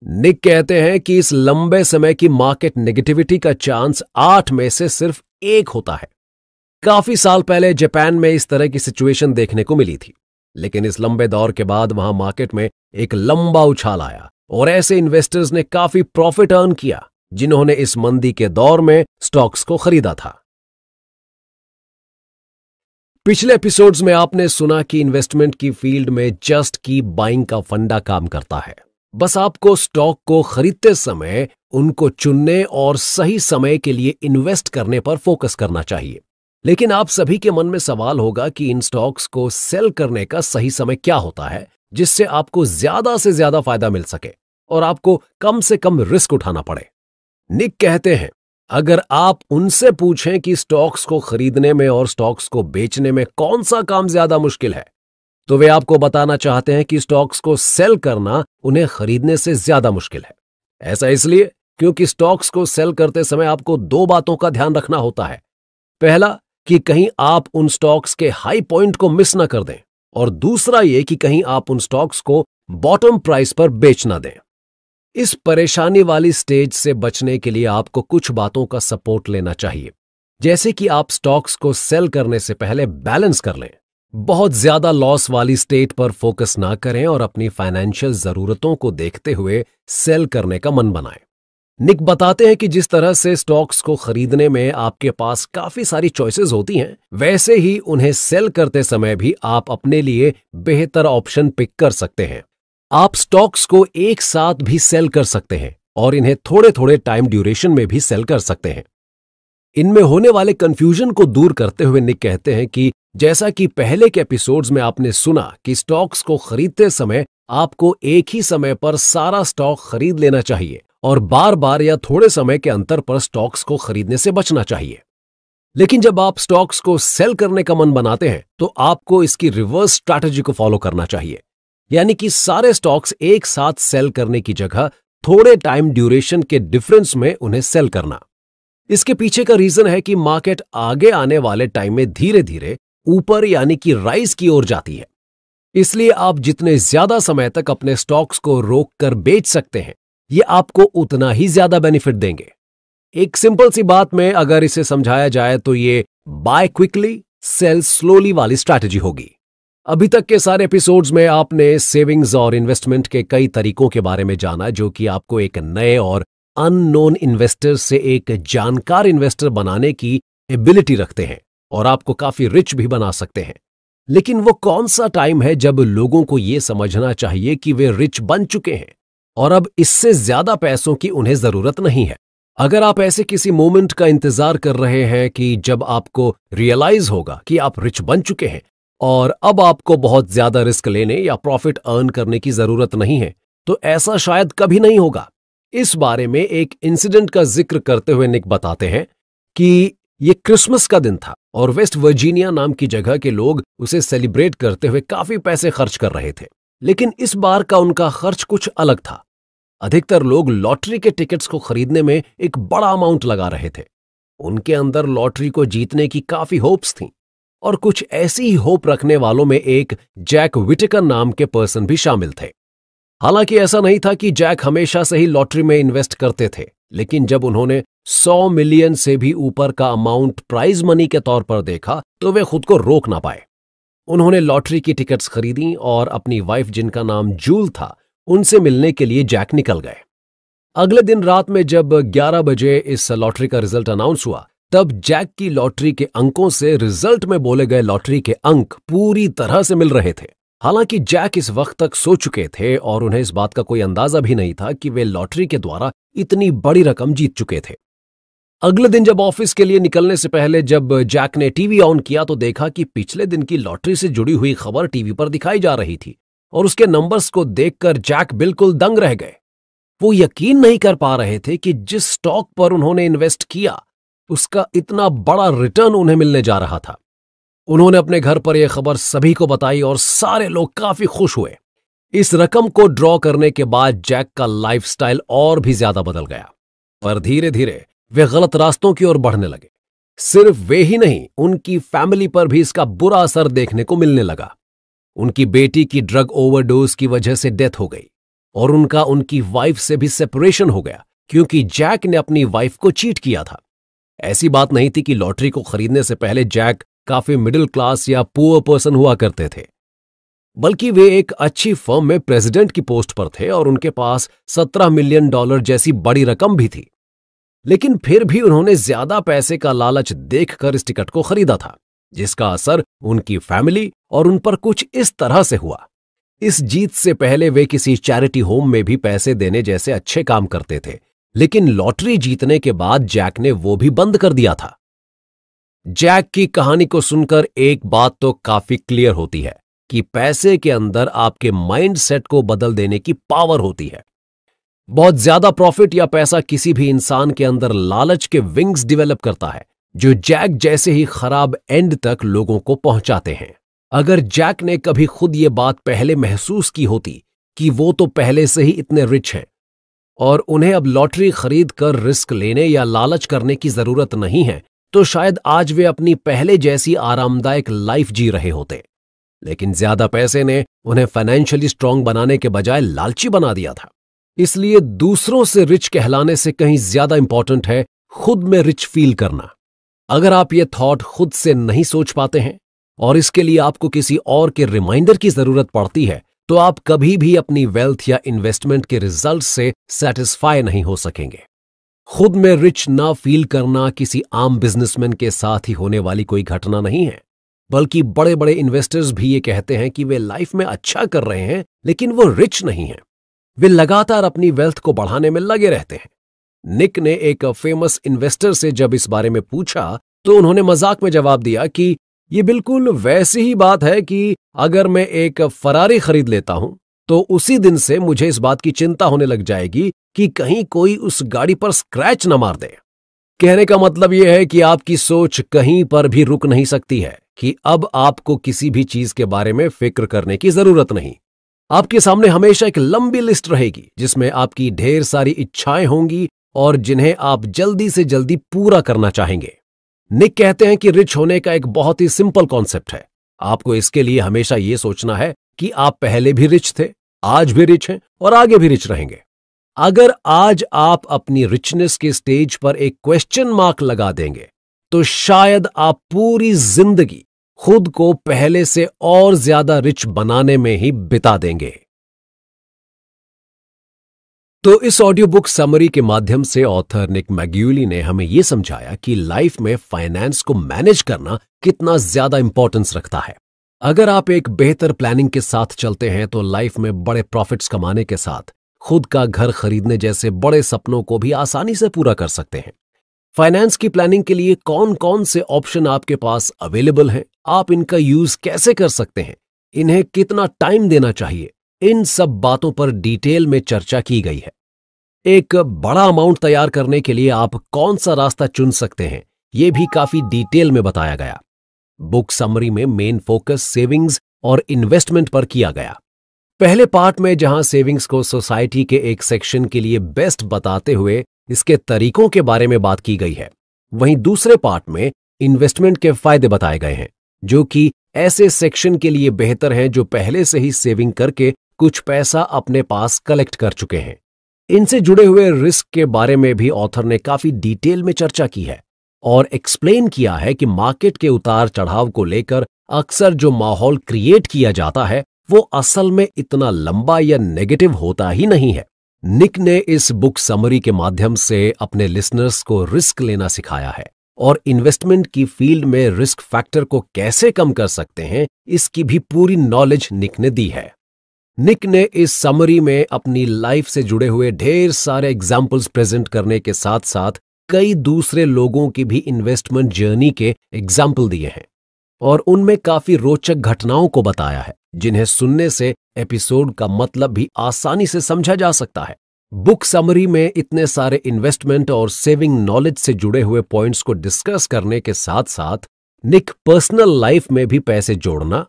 निक कहते हैं कि इस लंबे समय की मार्केट नेगेटिविटी का चांस 8 में से सिर्फ 1 होता है। काफी साल पहले जापान में इस तरह की सिचुएशन देखने को मिली थी। लेकिन इस लंबे दौर के बाद वहां मार्केट में एक लंबा उछाल आया और ऐसे इन्वेस्टर्स ने काफी प्रॉफिट अर्न किया जिन्होंने इस मंदी के दौर में स्टॉक्स को खरीदा था। पिछले एपिसोड्स में आपने सुना कि इन्वेस्टमेंट की फील्ड में जस्ट कीप बाइंग का फंडा काम करता है। बस आपको स्टॉक को खरीदते समय उनको चुनने और सही समय के लिए इन्वेस्ट करने पर फोकस करना चाहिए। लेकिन आप सभी के मन में सवाल होगा कि इन स्टॉक्स को सेल करने का सही समय क्या होता है जिससे आपको ज्यादा से ज्यादा फायदा मिल सके और आपको कम से कम रिस्क उठाना पड़े। निक कहते हैं, अगर आप उनसे पूछें कि स्टॉक्स को खरीदने में और स्टॉक्स को बेचने में कौन सा काम ज्यादा मुश्किल है, तो वे आपको बताना चाहते हैं कि स्टॉक्स को सेल करना उन्हें खरीदने से ज्यादा मुश्किल है। ऐसा इसलिए क्योंकि स्टॉक्स को सेल करते समय आपको दो बातों का ध्यान रखना होता है। पहला कि कहीं आप उन स्टॉक्स के हाई पॉइंट को मिस ना कर दें, और दूसरा ये कि कहीं आप उन स्टॉक्स को बॉटम प्राइस पर बेच ना दें। इस परेशानी वाली स्टेज से बचने के लिए आपको कुछ बातों का सपोर्ट लेना चाहिए, जैसे कि आप स्टॉक्स को सेल करने से पहले बैलेंस कर लें, बहुत ज्यादा लॉस वाली स्टेट पर फोकस ना करें और अपनी फाइनेंशियल जरूरतों को देखते हुए सेल करने का मन बनाएं। निक बताते हैं कि जिस तरह से स्टॉक्स को खरीदने में आपके पास काफी सारी चॉइसेस होती हैं, वैसे ही उन्हें सेल करते समय भी आप अपने लिए बेहतर ऑप्शन पिक कर सकते हैं। आप स्टॉक्स को एक साथ भी सेल कर सकते हैं और इन्हें थोड़े थोड़े टाइम ड्यूरेशन में भी सेल कर सकते हैं। इनमें होने वाले कंफ्यूजन को दूर करते हुए निक कहते हैं कि जैसा कि पहले के एपिसोड्स में आपने सुना कि स्टॉक्स को खरीदते समय आपको एक ही समय पर सारा स्टॉक खरीद लेना चाहिए और बार बार या थोड़े समय के अंतर पर स्टॉक्स को खरीदने से बचना चाहिए। लेकिन जब आप स्टॉक्स को सेल करने का मन बनाते हैं तो आपको इसकी रिवर्स स्ट्रैटेजी को फॉलो करना चाहिए, यानी कि सारे स्टॉक्स एक साथ सेल करने की जगह थोड़े टाइम ड्यूरेशन के डिफरेंस में उन्हें सेल करना। इसके पीछे का रीजन है कि मार्केट आगे आने वाले टाइम में धीरे धीरे ऊपर यानी कि राइज की ओर जाती है। इसलिए आप जितने ज्यादा समय तक अपने स्टॉक्स को रोक कर बेच सकते हैं, ये आपको उतना ही ज्यादा बेनिफिट देंगे। एक सिंपल सी बात में अगर इसे समझाया जाए तो ये बाय क्विकली सेल स्लोली वाली स्ट्रैटेजी होगी। अभी तक के सारे एपिसोड्स में आपने सेविंग्स और इन्वेस्टमेंट के कई तरीकों के बारे में जाना जो कि आपको एक नए और अननोन इन्वेस्टर से एक जानकार इन्वेस्टर बनाने की एबिलिटी रखते हैं और आपको काफी रिच भी बना सकते हैं। लेकिन वो कौन सा टाइम है जब लोगों को यह समझना चाहिए कि वे रिच बन चुके हैं और अब इससे ज्यादा पैसों की उन्हें जरूरत नहीं है? अगर आप ऐसे किसी मोमेंट का इंतजार कर रहे हैं कि जब आपको रियलाइज होगा कि आप रिच बन चुके हैं और अब आपको बहुत ज्यादा रिस्क लेने या प्रॉफिट अर्न करने की जरूरत नहीं है, तो ऐसा शायद कभी नहीं होगा। इस बारे में एक इंसिडेंट का जिक्र करते हुए निक बताते हैं कि ये क्रिसमस का दिन था और वेस्ट वर्जीनिया नाम की जगह के लोग उसे सेलिब्रेट करते हुए काफी पैसे खर्च कर रहे थे। लेकिन इस बार का उनका खर्च कुछ अलग था। अधिकतर लोग लॉटरी के टिकट्स को खरीदने में एक बड़ा अमाउंट लगा रहे थे। उनके अंदर लॉटरी को जीतने की काफी होप्स थीं और कुछ ऐसी ही होप रखने वालों में एक जैक विटेकर नाम के पर्सन भी शामिल थे। हालांकि ऐसा नहीं था कि जैक हमेशा से ही लॉटरी में इन्वेस्ट करते थे, लेकिन जब उन्होंने 100 मिलियन से भी ऊपर का अमाउंट प्राइज मनी के तौर पर देखा तो वे खुद को रोक ना पाए। उन्होंने लॉटरी की टिकट्स खरीदी और अपनी वाइफ, जिनका नाम जूल था, उनसे मिलने के लिए जैक निकल गए। अगले दिन रात में जब 11 बजे इस लॉटरी का रिजल्ट अनाउंस हुआ, तब जैक की लॉटरी के अंकों से रिजल्ट में बोले गए लॉटरी के अंक पूरी तरह से मिल रहे थे। हालांकि जैक इस वक्त तक सो चुके थे और उन्हें इस बात का कोई अंदाजा भी नहीं था कि वे लॉटरी के द्वारा इतनी बड़ी रकम जीत चुके थे। अगले दिन जब ऑफिस के लिए निकलने से पहले जब जैक ने टीवी ऑन किया तो देखा कि पिछले दिन की लॉटरी से जुड़ी हुई खबर टीवी पर दिखाई जा रही थी और उसके नंबर्स को देखकर जैक बिल्कुल दंग रह गए। वो यकीन नहीं कर पा रहे थे कि जिस स्टॉक पर उन्होंने इन्वेस्ट किया उसका इतना बड़ा रिटर्न उन्हें मिलने जा रहा था। उन्होंने अपने घर पर यह खबर सभी को बताई और सारे लोग काफी खुश हुए। इस रकम को ड्रॉ करने के बाद जैक का लाइफस्टाइल और भी ज्यादा बदल गया, पर धीरे धीरे वे गलत रास्तों की ओर बढ़ने लगे। सिर्फ वे ही नहीं, उनकी फैमिली पर भी इसका बुरा असर देखने को मिलने लगा। उनकी बेटी की ड्रग ओवरडोज की वजह से डेथ हो गई और उनकी वाइफ से भी सेपरेशन हो गया क्योंकि जैक ने अपनी वाइफ को चीट किया था। ऐसी बात नहीं थी कि लॉटरी को खरीदने से पहले जैक काफी मिडिल क्लास या पुअर पर्सन हुआ करते थे। बल्कि वे एक अच्छी फर्म में प्रेसिडेंट की पोस्ट पर थे और उनके पास $17 मिलियन जैसी बड़ी रकम भी थी। लेकिन फिर भी उन्होंने ज्यादा पैसे का लालच देखकर इस टिकट को खरीदा था, जिसका असर उनकी फैमिली और उन पर कुछ इस तरह से हुआ। इस जीत से पहले वे किसी चैरिटी होम में भी पैसे देने जैसे अच्छे काम करते थे, लेकिन लॉटरी जीतने के बाद जैक ने वो भी बंद कर दिया था। जैक की कहानी को सुनकर एक बात तो काफी क्लियर होती है कि पैसे के अंदर आपके माइंडसेट को बदल देने की पावर होती है। बहुत ज्यादा प्रॉफिट या पैसा किसी भी इंसान के अंदर लालच के विंग्स डेवलप करता है, जो जैक जैसे ही खराब एंड तक लोगों को पहुंचाते हैं। अगर जैक ने कभी खुद ये बात पहले महसूस की होती कि वो तो पहले से ही इतने रिच हैं और उन्हें अब लॉटरी खरीद कर रिस्क लेने या लालच करने की जरूरत नहीं है, तो शायद आज वे अपनी पहले जैसी आरामदायक लाइफ जी रहे होते। लेकिन ज्यादा पैसे ने उन्हें फाइनेंशियली स्ट्रांग बनाने के बजाय लालची बना दिया था। इसलिए दूसरों से रिच कहलाने से कहीं ज्यादा इंपॉर्टेंट है खुद में रिच फील करना। अगर आप ये थॉट खुद से नहीं सोच पाते हैं और इसके लिए आपको किसी और के रिमाइंडर की जरूरत पड़ती है, तो आप कभी भी अपनी वेल्थ या इन्वेस्टमेंट के रिजल्ट से सेटिस्फाई नहीं हो सकेंगे। खुद में रिच ना फील करना किसी आम बिजनेसमैन के साथ ही होने वाली कोई घटना नहीं है, बल्कि बड़े बड़े इन्वेस्टर्स भी ये कहते हैं कि वे लाइफ में अच्छा कर रहे हैं, लेकिन वो रिच नहीं हैं। वे लगातार अपनी वेल्थ को बढ़ाने में लगे रहते हैं। निक ने एक फेमस इन्वेस्टर से जब इस बारे में पूछा तो उन्होंने मजाक में जवाब दिया कि ये बिल्कुल वैसी ही बात है कि अगर मैं एक फरारी खरीद लेता हूं तो उसी दिन से मुझे इस बात की चिंता होने लग जाएगी कि कहीं कोई उस गाड़ी पर स्क्रैच न मार दे। कहने का मतलब यह है कि आपकी सोच कहीं पर भी रुक नहीं सकती है कि अब आपको किसी भी चीज के बारे में फिक्र करने की जरूरत नहीं। आपके सामने हमेशा एक लंबी लिस्ट रहेगी जिसमें आपकी ढेर सारी इच्छाएं होंगी और जिन्हें आप जल्दी से जल्दी पूरा करना चाहेंगे। निक कहते हैं कि रिच होने का एक बहुत ही सिंपल कॉन्सेप्ट है। आपको इसके लिए हमेशा यह सोचना है कि आप पहले भी रिच थे, आज भी रिच हैं और आगे भी रिच रहेंगे। अगर आज आप अपनी रिचनेस के स्टेज पर एक क्वेश्चन मार्क लगा देंगे तो शायद आप पूरी जिंदगी खुद को पहले से और ज्यादा रिच बनाने में ही बिता देंगे। तो इस ऑडियो बुक समरी के माध्यम से ऑथर निक मैग्यूली ने हमें यह समझाया कि लाइफ में फाइनेंस को मैनेज करना कितना ज्यादा इंपॉर्टेंस रखता है। अगर आप एक बेहतर प्लानिंग के साथ चलते हैं तो लाइफ में बड़े प्रॉफिट्स कमाने के साथ खुद का घर खरीदने जैसे बड़े सपनों को भी आसानी से पूरा कर सकते हैं। फाइनेंस की प्लानिंग के लिए कौन कौन से ऑप्शन आपके पास अवेलेबल हैं, आप इनका यूज कैसे कर सकते हैं, इन्हें कितना टाइम देना चाहिए, इन सब बातों पर डिटेल में चर्चा की गई है। एक बड़ा अमाउंट तैयार करने के लिए आप कौन सा रास्ता चुन सकते हैं, यह भी काफी डिटेल में बताया गया। बुक समरी में मेन फोकस सेविंग्स और इन्वेस्टमेंट पर किया गया। पहले पार्ट में जहां सेविंग्स को सोसाइटी के एक सेक्शन के लिए बेस्ट बताते हुए इसके तरीकों के बारे में बात की गई है, वहीं दूसरे पार्ट में इन्वेस्टमेंट के फायदे बताए गए हैं, जो कि ऐसे सेक्शन के लिए बेहतर हैं जो पहले से ही सेविंग करके कुछ पैसा अपने पास कलेक्ट कर चुके हैं। इनसे जुड़े हुए रिस्क के बारे में भी ऑथर ने काफी डिटेल में चर्चा की है और एक्सप्लेन किया है कि मार्केट के उतार चढ़ाव को लेकर अक्सर जो माहौल क्रिएट किया जाता है वो असल में इतना लंबा या नेगेटिव होता ही नहीं है। निक ने इस बुक समरी के माध्यम से अपने लिसनर्स को रिस्क लेना सिखाया है और इन्वेस्टमेंट की फील्ड में रिस्क फैक्टर को कैसे कम कर सकते हैं, इसकी भी पूरी नॉलेज निक ने दी है। निक ने इस समरी में अपनी लाइफ से जुड़े हुए ढेर सारे एग्जाम्पल्स प्रेजेंट करने के साथ साथ कई दूसरे लोगों की भी इन्वेस्टमेंट जर्नी के एग्जाम्पल दिए हैं और उनमें काफी रोचक घटनाओं को बताया है, जिन्हें सुनने से एपिसोड का मतलब भी आसानी से समझा जा सकता है। बुक समरी में इतने सारे इन्वेस्टमेंट और सेविंग नॉलेज से जुड़े हुए पॉइंट्स को डिस्कस करने के साथ साथ निक पर्सनल लाइफ में भी पैसे जोड़ना,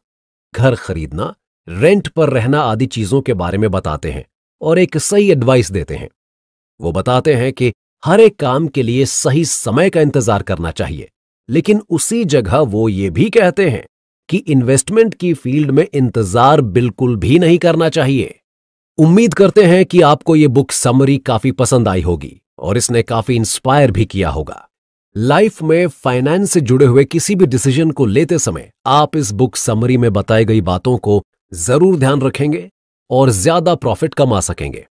घर खरीदना, रेंट पर रहना आदि चीजों के बारे में बताते हैं और एक सही एडवाइस देते हैं। वो बताते हैं कि हर एक काम के लिए सही समय का इंतजार करना चाहिए, लेकिन उसी जगह वो ये भी कहते हैं कि इन्वेस्टमेंट की फील्ड में इंतजार बिल्कुल भी नहीं करना चाहिए। उम्मीद करते हैं कि आपको ये बुक समरी काफी पसंद आई होगी और इसने काफी इंस्पायर भी किया होगा। लाइफ में फाइनेंस से जुड़े हुए किसी भी डिसीजन को लेते समय आप इस बुक समरी में बताई गई बातों को जरूर ध्यान रखेंगे और ज्यादा प्रॉफिट कमा सकेंगे।